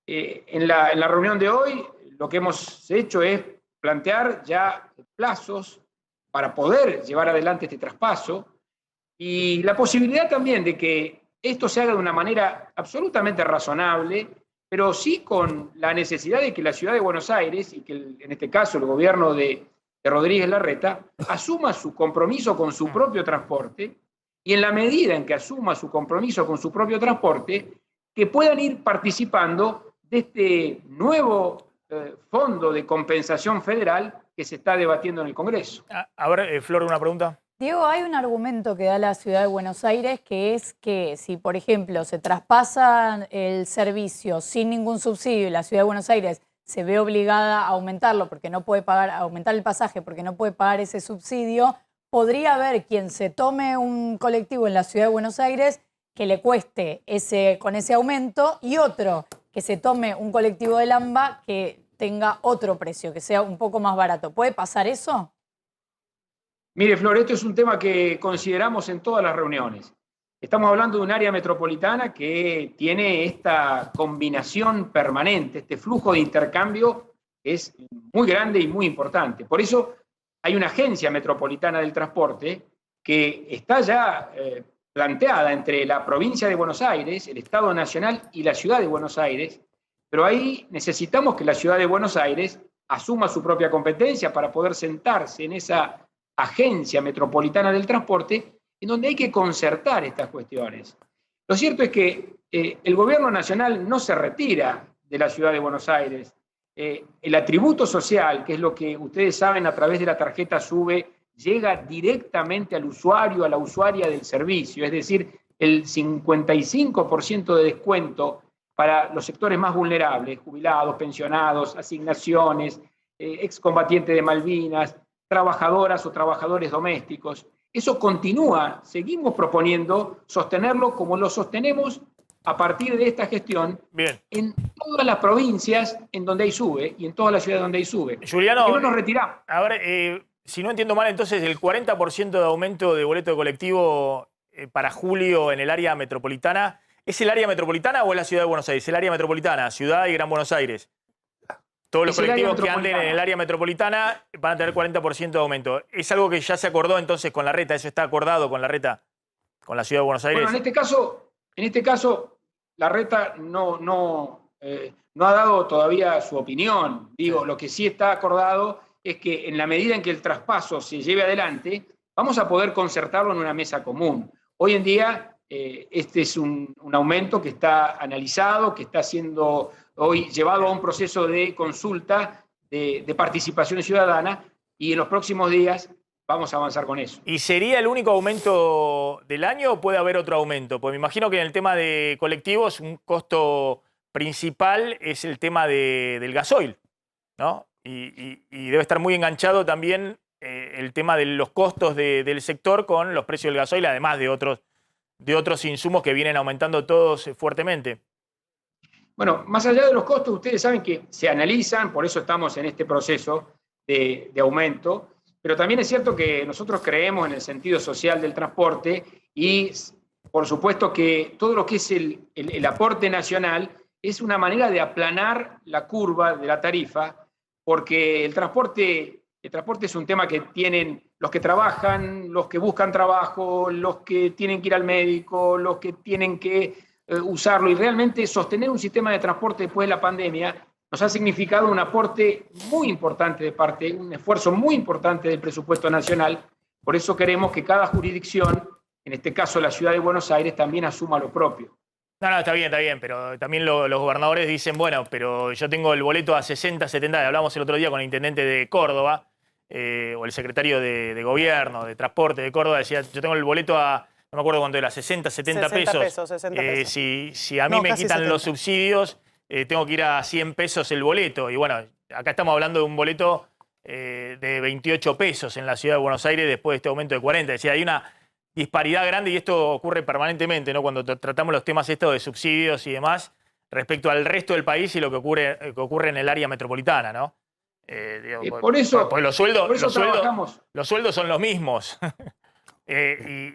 En la reunión de hoy, lo que hemos hecho es plantear ya plazos para poder llevar adelante este traspaso, y la posibilidad también de que esto se haga de una manera absolutamente razonable, pero sí con la necesidad de que la Ciudad de Buenos Aires, y que en este caso el gobierno de Rodríguez Larreta, asuma su compromiso con su propio transporte, y en la medida en que asuma su compromiso con su propio transporte, que puedan ir participando de este nuevo fondo de compensación federal que se está debatiendo en el Congreso. A ver, Flor, una pregunta. Diego, hay un argumento que da la Ciudad de Buenos Aires, que es que si, por ejemplo, se traspasa el servicio sin ningún subsidio y la Ciudad de Buenos Aires se ve obligada a aumentarlo porque no puede pagar, a aumentar el pasaje porque no puede pagar ese subsidio, podría haber quien se tome un colectivo en la Ciudad de Buenos Aires que le cueste con ese aumento, y otro que se tome un colectivo del AMBA que tenga otro precio, que sea un poco más barato. ¿Puede pasar eso? Mire, Flor, esto es un tema que consideramos en todas las reuniones. Estamos hablando de un área metropolitana que tiene esta combinación permanente, este flujo de intercambio es muy grande y muy importante. Por eso hay una agencia metropolitana del transporte que está ya planteada entre la provincia de Buenos Aires, el Estado Nacional y la Ciudad de Buenos Aires, pero ahí necesitamos que la Ciudad de Buenos Aires asuma su propia competencia para poder sentarse en esa agencia metropolitana del transporte, en donde hay que concertar estas cuestiones. Lo cierto es que el gobierno nacional no se retira de la Ciudad de Buenos Aires. El atributo social, que es lo que ustedes saben a través de la tarjeta SUBE, llega directamente al usuario, a la usuaria del servicio, es decir, el 55% de descuento para los sectores más vulnerables, jubilados, pensionados, asignaciones, excombatientes de Malvinas, trabajadoras o trabajadores domésticos. Eso continúa, seguimos proponiendo sostenerlo como lo sostenemos a partir de esta gestión. Bien. En todas las provincias en donde hay SUBE y en todas las ciudades donde hay SUBE. Juliano, que no nos retiramos. A ver, si no entiendo mal, entonces el 40% de aumento de boleto de colectivo para julio en el área metropolitana, ¿es el área metropolitana o es la Ciudad de Buenos Aires? El área metropolitana, Ciudad y Gran Buenos Aires. Todos los colectivos que anden en el área metropolitana van a tener 40% de aumento. ¿Es algo que ya se acordó entonces con Larreta? ¿Eso está acordado con Larreta, con la Ciudad de Buenos Aires? Bueno, en este caso Larreta no ha dado todavía su opinión. Digo, lo que sí está acordado es que en la medida en que el traspaso se lleve adelante, vamos a poder concertarlo en una mesa común. Hoy en día, este es un aumento que está analizado, que está siendo hoy llevado a un proceso de consulta, de participación ciudadana, y en los próximos días vamos a avanzar con eso. ¿Y sería el único aumento del año o puede haber otro aumento? Pues me imagino que en el tema de colectivos un costo principal es el tema del gasoil, ¿no? Y debe estar muy enganchado también el tema de los costos del sector con los precios del gasoil, además de otros insumos que vienen aumentando todos fuertemente. Bueno, más allá de los costos, ustedes saben que se analizan, por eso estamos en este proceso de aumento, pero también es cierto que nosotros creemos en el sentido social del transporte y por supuesto que todo lo que es el aporte nacional es una manera de aplanar la curva de la tarifa, porque el transporte es un tema que tienen los que trabajan, los que buscan trabajo, los que tienen que ir al médico, los que tienen que usarlo, y realmente sostener un sistema de transporte después de la pandemia nos ha significado un aporte muy importante un esfuerzo muy importante del presupuesto nacional. Por eso queremos que cada jurisdicción, en este caso la Ciudad de Buenos Aires, también asuma lo propio. No, está bien, pero también los gobernadores dicen, bueno, pero yo tengo el boleto a 60, 70, hablamos el otro día con el intendente de Córdoba, o el secretario de Gobierno, de Transporte de Córdoba, decía, yo tengo el boleto a, no me acuerdo cuánto era, 60, 70 pesos. 60 pesos. Si a mí me quitan 70. los subsidios, tengo que ir a 100 pesos el boleto. Y bueno, acá estamos hablando de un boleto de 28 pesos en la Ciudad de Buenos Aires después de este aumento de 40. Es decir, hay una disparidad grande y esto ocurre permanentemente, ¿no? Cuando tratamos los temas estos de subsidios y demás respecto al resto del país y lo que ocurre en el área metropolitana, ¿no? Por eso los sueldos son los mismos.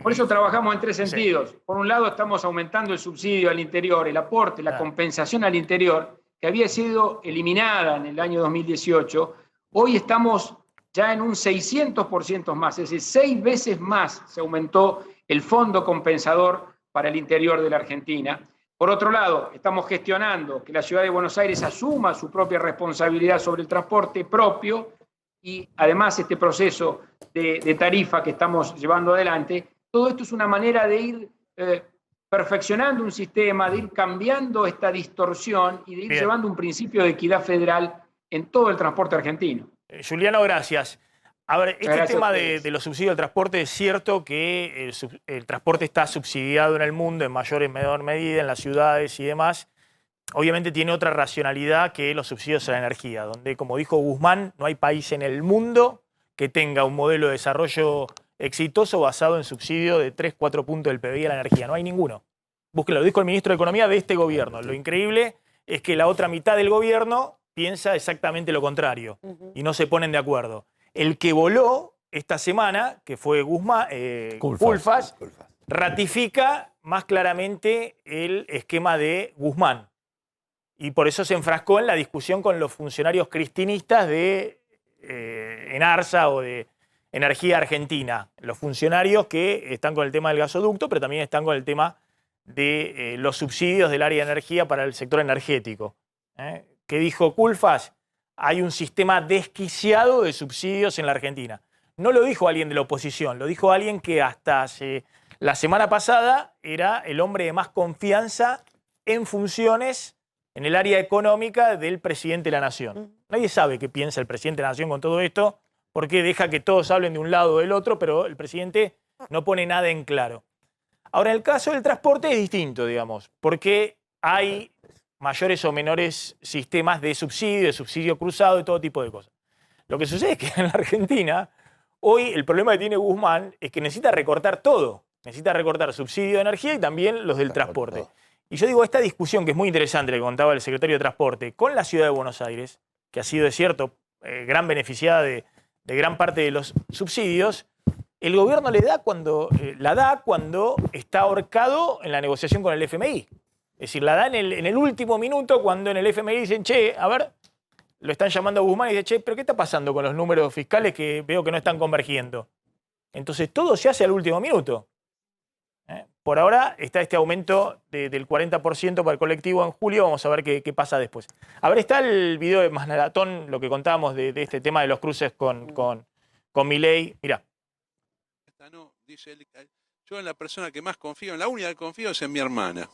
Por eso trabajamos en tres sentidos. Sí. Por un lado, estamos aumentando el subsidio al interior, el aporte, la compensación al interior, que había sido eliminada en el año 2018. Hoy estamos ya en un 600% más, es decir, 6 veces más se aumentó el fondo compensador para el interior de la Argentina. Por otro lado, estamos gestionando que la Ciudad de Buenos Aires asuma su propia responsabilidad sobre el transporte propio y además este proceso de tarifa que estamos llevando adelante. Todo esto es una manera de ir perfeccionando un sistema, de ir cambiando esta distorsión y de ir llevando un principio de equidad federal en todo el transporte argentino. Juliano, gracias. A ver, este tema de los subsidios al transporte, es cierto que el transporte está subsidiado en el mundo en mayor y menor medida, en las ciudades y demás. Obviamente tiene otra racionalidad que los subsidios a la energía, donde, como dijo Guzmán, no hay país en el mundo que tenga un modelo de desarrollo exitoso basado en subsidio de 3-4 puntos del PBI a la energía. No hay ninguno. Búsquelo, lo dijo el ministro de Economía de este gobierno. Lo increíble es que la otra mitad del gobierno piensa exactamente lo contrario y no se ponen de acuerdo. El que voló esta semana, que fue Guzmán, Culfas, ratifica más claramente el esquema de Guzmán. Y por eso se enfrascó en la discusión con los funcionarios cristinistas de Enarsa o de Energía Argentina. Los funcionarios que están con el tema del gasoducto, pero también están con el tema de los subsidios del área de energía para el sector energético. ¿Qué dijo Culfas? Hay un sistema desquiciado de subsidios en la Argentina. No lo dijo alguien de la oposición, lo dijo alguien que hasta la semana pasada era el hombre de más confianza en funciones en el área económica del presidente de la Nación. Nadie sabe qué piensa el presidente de la Nación con todo esto, porque deja que todos hablen de un lado o del otro, pero el presidente no pone nada en claro. Ahora, el caso del transporte es distinto, digamos, porque hay mayores o menores sistemas de subsidio cruzado, de todo tipo de cosas. Lo que sucede es que en la Argentina, hoy el problema que tiene Guzmán es que necesita recortar todo. Necesita recortar subsidio de energía y también los del transporte. Y yo digo, esta discusión que es muy interesante, que contaba el secretario de Transporte, con la Ciudad de Buenos Aires, que ha sido, es cierto, gran beneficiada de gran parte de los subsidios, el gobierno la da cuando está ahorcado en la negociación con el FMI. Es decir, la da en el último minuto, cuando en el FMI dicen, che, a ver, lo están llamando a Guzmán y dice, che, pero ¿qué está pasando con los números fiscales que veo que no están convergiendo? Entonces todo se hace al último minuto. Por ahora está este aumento del 40% para el colectivo en julio. Vamos a ver qué pasa después. A ver, está el video de Masnaratón, lo que contábamos de este tema de los cruces con Milei. Mirá. No, dice él, yo en la persona que más confío, en la única que confío es en mi hermana.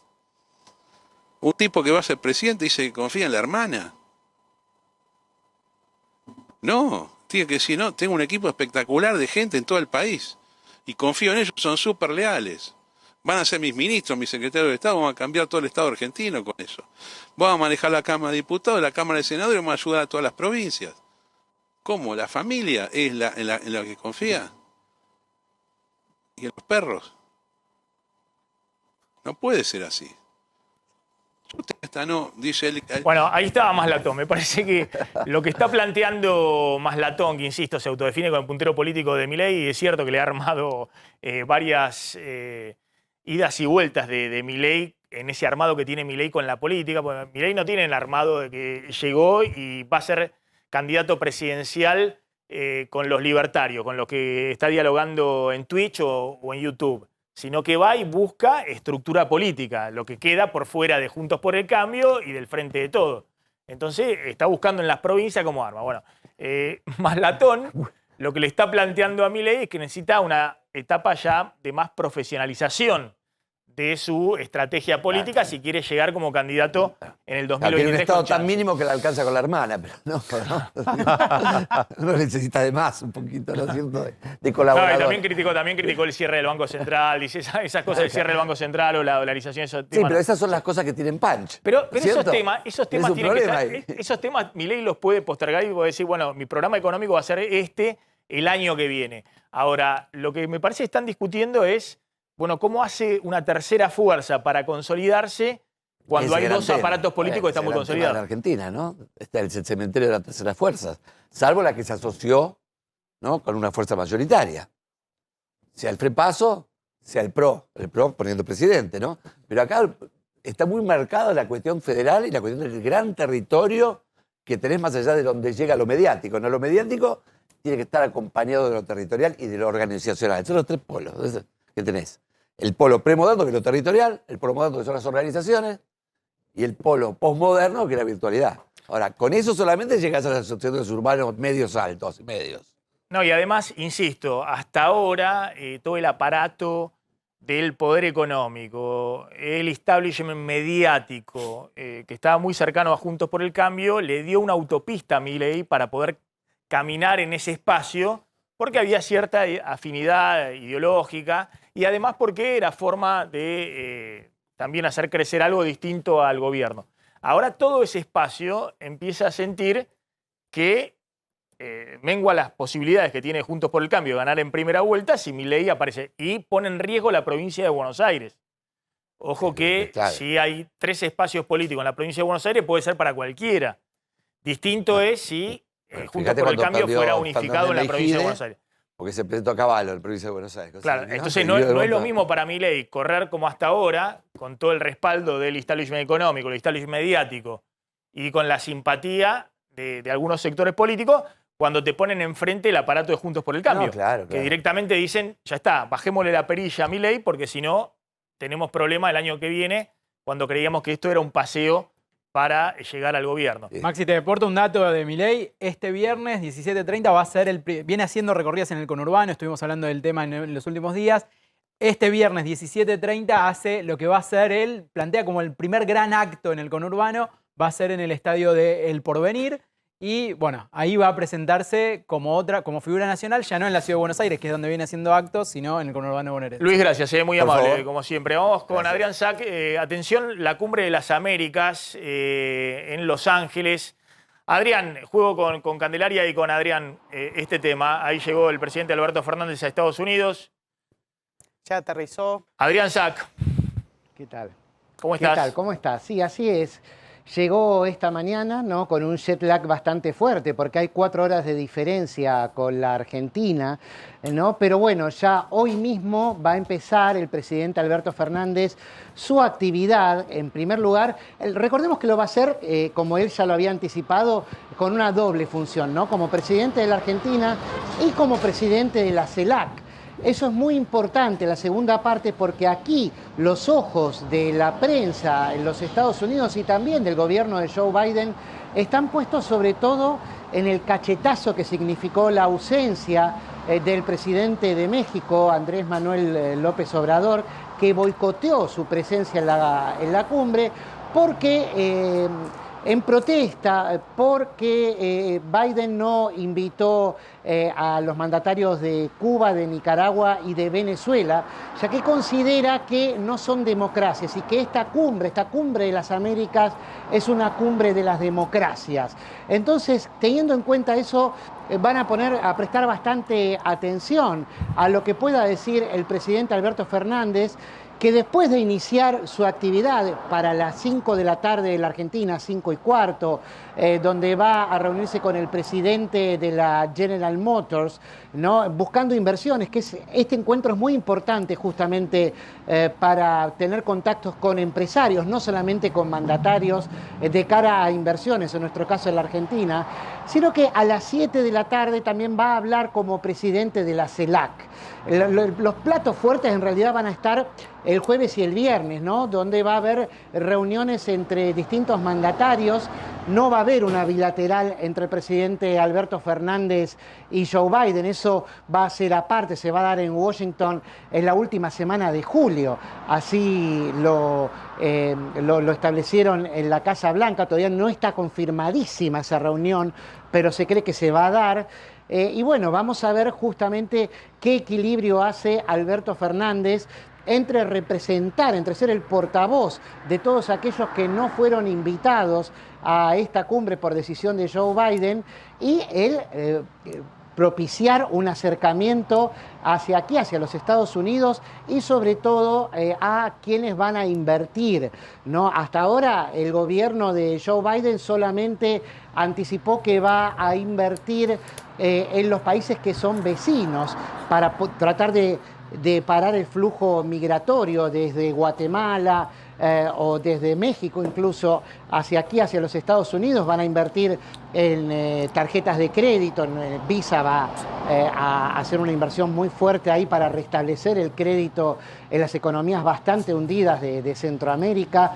Un tipo que va a ser presidente dice que confía en la hermana. No, tiene que decir, no, tengo un equipo espectacular de gente en todo el país. Y confío en ellos, son súper leales. Van a ser mis ministros, mis secretarios de Estado, vamos a cambiar todo el Estado argentino con eso. Vamos a manejar la Cámara de Diputados, la Cámara de Senadores, vamos a ayudar a todas las provincias. ¿Cómo? ¿La familia es en la que confía? ¿Y en los perros? No puede ser así. Esta no, dice él. Bueno, ahí estaba Maslatón. Me parece que lo que está planteando Maslatón, que insisto, se autodefine como el puntero político de Milei, y es cierto que le ha armado varias idas y vueltas de Milei en ese armado que tiene Milei con la política. Porque Milei no tiene el armado de que llegó y va a ser candidato presidencial con los libertarios, con los que está dialogando en Twitch o en YouTube, sino que va y busca estructura política, lo que queda por fuera de Juntos por el Cambio y del Frente de Todos. Entonces está buscando en las provincias como arma. Bueno, Maslatón lo que le está planteando a Milei es que necesita una etapa ya de más profesionalización de su estrategia política si quiere llegar como candidato en el 2023. Tiene un estado tan mínimo que la alcanza con la hermana, pero no necesita de más, un poquito, ¿no es cierto?, de colaborador. No, también criticó el cierre del Banco Central, dice esas cosas del cierre del Banco Central o la dolarización. Sí, pero esas son las cosas que tienen punch. Pero esos temas tienen que estar, esos temas Milei los puede postergar y puede decir, bueno, mi programa económico va a ser el año que viene. Ahora, lo que me parece que están discutiendo es, bueno, ¿cómo hace una tercera fuerza para consolidarse cuando hay dos aparatos políticos que están muy consolidados? En Argentina, ¿no? Está el cementerio de las terceras fuerzas, salvo la que se asoció, ¿no?, con una fuerza mayoritaria. Sea el FREPASO, sea el PRO poniendo presidente, ¿no? Pero acá está muy marcada la cuestión federal y la cuestión del gran territorio que tenés más allá de donde llega lo mediático, ¿no? Lo mediático tiene que estar acompañado de lo territorial y de lo organizacional. Son los tres polos que tenés. El polo premoderno, que es lo territorial, el polo moderno, que son las organizaciones, y el polo posmoderno, que es la virtualidad. Ahora, con eso solamente llegás a las asociaciones urbanos medios altos, medios. No, y además, insisto, hasta ahora todo el aparato del poder económico, el establishment mediático, que estaba muy cercano a Juntos por el Cambio, le dio una autopista a Milei para poder caminar en ese espacio, porque había cierta afinidad ideológica y además porque era forma de también hacer crecer algo distinto al gobierno. Ahora todo ese espacio empieza a sentir que mengua las posibilidades que tiene Juntos por el Cambio de ganar en primera vuelta si Milei aparece, y pone en riesgo la provincia de Buenos Aires. Ojo que si hay 3 espacios políticos en la provincia de Buenos Aires puede ser para cualquiera. Distinto es si Juntos por el Cambio fuera unificado en la provincia de Buenos Aires. Porque se presentó a caballo en la provincia de Buenos Aires. Claro, entonces no es lo mismo para Milei correr como hasta ahora, con todo el respaldo del establishment económico, el establishment mediático y con la simpatía de algunos sectores políticos, cuando te ponen enfrente el aparato de Juntos por el Cambio. Que directamente dicen, ya está, bajémosle la perilla a Milei porque si no tenemos problema el año que viene, cuando creíamos que esto era un paseo para llegar al gobierno. Maxi, te aporto un dato de Milei. Este viernes, 17:30, va a ser viene haciendo recorridas en el conurbano, estuvimos hablando del tema en los últimos días. Este viernes, 17:30, hace lo que va a ser él, plantea como el primer gran acto en el conurbano, va a ser en el estadio de El Porvenir. Y bueno, ahí va a presentarse como figura nacional, ya no en la Ciudad de Buenos Aires, que es donde viene haciendo actos, sino en el conurbano bonaerense. Luis, gracias, muy amable, como siempre. Vamos con Adrián Sack. Atención, la Cumbre de las Américas en Los Ángeles. Adrián, juego con Candelaria y con Adrián este tema. Ahí llegó el presidente Alberto Fernández a Estados Unidos. Ya aterrizó. Adrián Sack. ¿Qué tal? ¿Cómo estás? ¿Qué tal? ¿Cómo estás? Sí, así es. Llegó esta mañana, ¿no?, con un jet lag bastante fuerte, porque hay 4 horas de diferencia con la Argentina, ¿no? Pero bueno, ya hoy mismo va a empezar el presidente Alberto Fernández su actividad. En primer lugar, recordemos que lo va a hacer, como él ya lo había anticipado, con una doble función, ¿no?, como presidente de la Argentina y como presidente de la CELAC. Eso es muy importante, la segunda parte, porque aquí los ojos de la prensa en los Estados Unidos y también del gobierno de Joe Biden están puestos sobre todo en el cachetazo que significó la ausencia del presidente de México, Andrés Manuel López Obrador, que boicoteó su presencia en la cumbre porque en protesta porque Biden no invitó a los mandatarios de Cuba, de Nicaragua y de Venezuela, ya que considera que no son democracias y que esta cumbre de las Américas, es una cumbre de las democracias. Entonces, teniendo en cuenta eso, van a prestar bastante atención a lo que pueda decir el presidente Alberto Fernández, que después de iniciar su actividad para las 5 de la tarde de la Argentina, 5:15, donde va a reunirse con el presidente de la General Motors, ¿no? Buscando inversiones, que este encuentro es muy importante justamente para tener contactos con empresarios, no solamente con mandatarios de cara a inversiones, en nuestro caso en la Argentina, sino que a las 7 de la tarde también va a hablar como presidente de la CELAC. Los platos fuertes en realidad van a estar el jueves y el viernes, ¿no? Donde va a haber reuniones entre distintos mandatarios. No va a haber una bilateral entre el presidente Alberto Fernández y Joe Biden. Eso va a ser aparte, se va a dar en Washington en la última semana de julio. Así lo establecieron en la Casa Blanca. Todavía no está confirmadísima esa reunión, pero se cree que se va a dar. Y bueno, vamos a ver justamente qué equilibrio hace Alberto Fernández entre representar, entre ser el portavoz de todos aquellos que no fueron invitados a esta cumbre por decisión de Joe Biden y él propiciar un acercamiento hacia aquí, hacia los Estados Unidos y sobre todo a quienes van a invertir, ¿no? Hasta ahora el gobierno de Joe Biden solamente anticipó que va a invertir en los países que son vecinos para tratar de parar el flujo migratorio desde Guatemala o desde México incluso hacia aquí, hacia los Estados Unidos. Van a invertir en tarjetas de crédito, Visa va a hacer una inversión muy fuerte ahí para restablecer el crédito en las economías bastante hundidas de Centroamérica,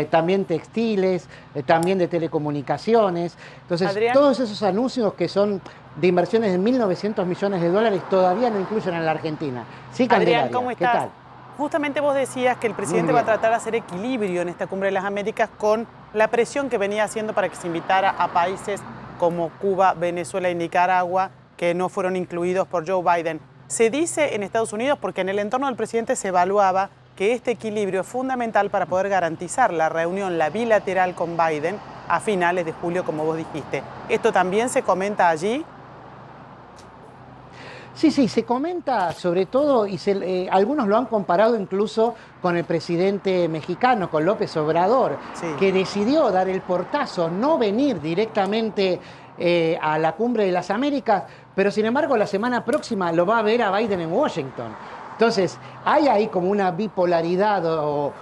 también textiles, también de telecomunicaciones. Entonces, Adrián, todos esos anuncios que son de inversiones de 1.900 millones de dólares todavía no incluyen a la Argentina. Sí, Candelaria, Adrián, ¿cómo ¿qué estás? tal? Justamente vos decías que el presidente va a tratar de hacer equilibrio en esta Cumbre de las Américas con la presión que venía haciendo para que se invitara a países como Cuba, Venezuela y Nicaragua, que no fueron incluidos por Joe Biden. Se dice en Estados Unidos, porque en el entorno del presidente se evaluaba que este equilibrio es fundamental para poder garantizar la reunión, la bilateral con Biden, a finales de julio, como vos dijiste. ¿Esto también se comenta allí? Sí, se comenta sobre todo, y algunos lo han comparado incluso con el presidente mexicano, con López Obrador, que decidió dar el portazo, no venir directamente a la Cumbre de las Américas, pero sin embargo la semana próxima lo va a ver a Biden en Washington. Entonces, hay ahí como una bipolaridad o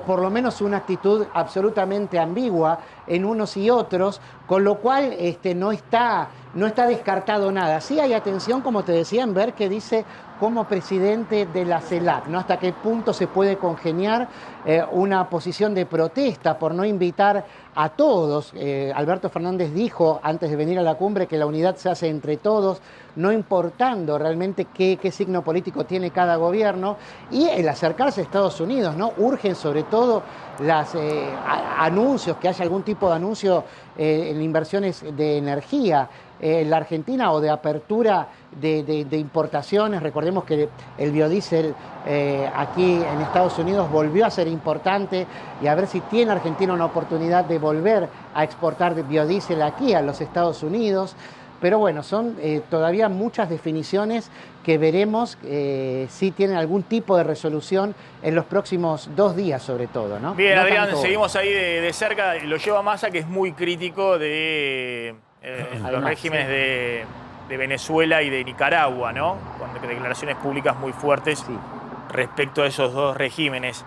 por lo menos una actitud absolutamente ambigua en unos y otros, con lo cual no está descartado nada. Sí hay atención, como te decía, en ver qué dice como presidente de la CELAC, ¿no? Hasta qué punto se puede congeniar una posición de protesta por no invitar a todos. Alberto Fernández dijo antes de venir a la cumbre que la unidad se hace entre todos, no importando realmente qué signo político tiene cada gobierno, y el acercarse a Estados Unidos, ¿no? Urgen sobre todo los anuncios, que haya algún tipo de anuncio en inversiones de energía en la Argentina o de apertura de importaciones. Recordemos que el biodiesel aquí en Estados Unidos volvió a ser importante, y a ver si tiene Argentina una oportunidad de volver a exportar biodiesel aquí a los Estados Unidos. Pero bueno, son todavía muchas definiciones que veremos si tienen algún tipo de resolución en los próximos 2 días sobre todo, ¿no? Bien, no Adrián, tanto... seguimos ahí de cerca. Lo lleva Massa, que es muy crítico de los regímenes de Venezuela y de Nicaragua, ¿no? Con declaraciones públicas muy fuertes respecto a esos dos regímenes.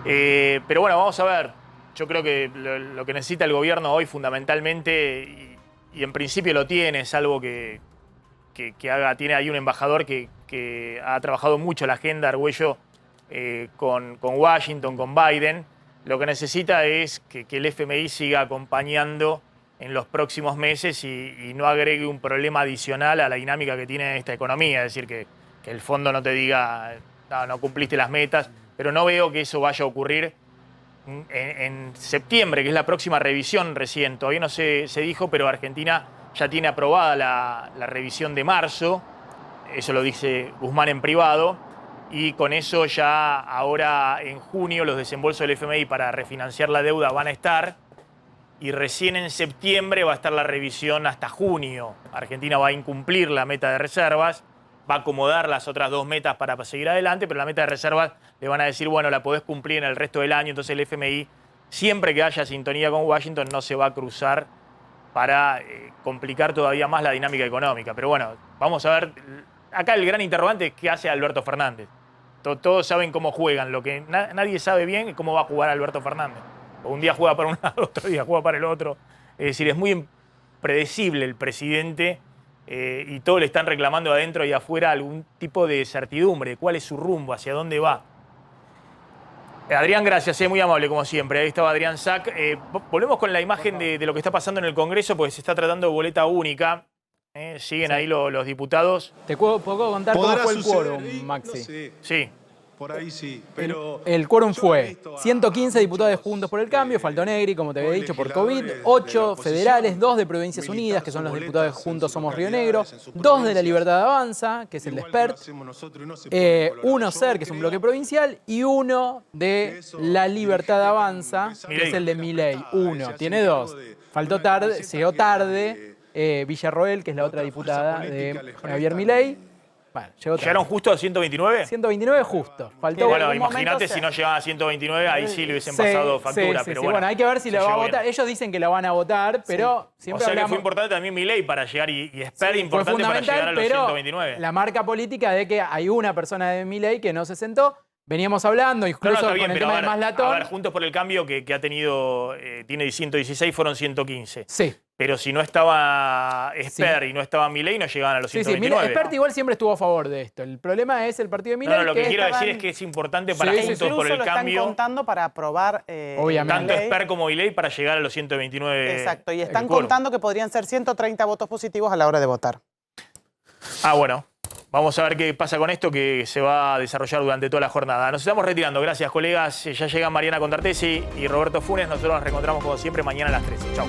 Pero bueno, vamos a ver. Yo creo que lo que necesita el gobierno hoy fundamentalmente, y en principio lo tiene, salvo que tiene ahí un embajador que ha trabajado mucho la agenda, Argüello, con Washington, con Biden. Lo que necesita es que el FMI siga acompañando en los próximos meses y no agregue un problema adicional a la dinámica que tiene esta economía. Es decir, que el fondo no te diga, no cumpliste las metas, pero no veo que eso vaya a ocurrir en septiembre, que es la próxima revisión recién. Todavía no se dijo, pero Argentina ya tiene aprobada la revisión de marzo. Eso lo dice Guzmán en privado. Y con eso ya ahora en junio los desembolsos del FMI para refinanciar la deuda van a estar. y recién en septiembre va a estar la revisión hasta junio. Argentina va a incumplir la meta de reservas, va a acomodar las otras 2 metas para seguir adelante, pero la meta de reservas le van a decir, bueno, la podés cumplir en el resto del año, entonces el FMI, siempre que haya sintonía con Washington, no se va a cruzar para complicar todavía más la dinámica económica. Pero bueno, vamos a ver. Acá el gran interrogante es qué hace Alberto Fernández. Todos saben cómo juegan. Lo que nadie sabe bien es cómo va a jugar Alberto Fernández. Un día juega para un lado, otro día juega para el otro. Es decir, es muy impredecible el presidente y todos le están reclamando adentro y afuera algún tipo de certidumbre. ¿Cuál es su rumbo? ¿Hacia dónde va? Adrián, gracias, muy amable como siempre. Ahí estaba Adrián Sack. Volvemos con la imagen de lo que está pasando en el Congreso, porque se está tratando de boleta única. Siguen ahí los diputados. Te puedo contar cómo fue el quórum, Maxi. Sí. Por ahí sí, pero... El quórum fue 115 diputados de Juntos por el Cambio, faltó Negri, como te había dicho, por COVID, 8 federales, 2 de Provincias Unidas, que son los diputados de Juntos Somos Río Negro, 2 de La Libertad Avanza, que es el de Spert, 1 SER, que es un bloque provincial, y 1 de La Libertad Avanza, que es el de Milei. 1, tiene 2. Faltó tarde, llegó tarde Villarroel, que es la otra diputada de Javier Milei. Bueno, ¿llegaron justo a 129? 129 justo. Faltó bueno, imagínate si no llegaban a 129, ahí sí le hubiesen pasado factura. Pero bueno, hay que ver si la va a votar. Ellos dicen que la van a votar, pero siempre o sea que fue importante también Milei para llegar y Spert importante para llegar a los 129. La marca política de que hay una persona de Milei que no se sentó. Veníamos hablando, incluso bien, con el tema de Maslatón. A ver, Juntos por el Cambio, que ha tenido, tiene 116, fueron 115. Sí. Pero si no estaba Spert y no estaba Milei, no llegaban a los 129. Sí, Spert igual siempre estuvo a favor de esto. El problema es el partido de Milei. No, lo que quiero decir es que es importante para Juntos por el lo Cambio. Están contando para aprobar tanto Spert como Milei para llegar a los 129. Exacto, y están contando que podrían ser 130 votos positivos a la hora de votar. Bueno. Vamos a ver qué pasa con esto que se va a desarrollar durante toda la jornada. Nos estamos retirando. Gracias, colegas. Ya llegan Mariana Contartesi y Roberto Funes. Nosotros nos reencontramos como siempre mañana a las 13. Chau.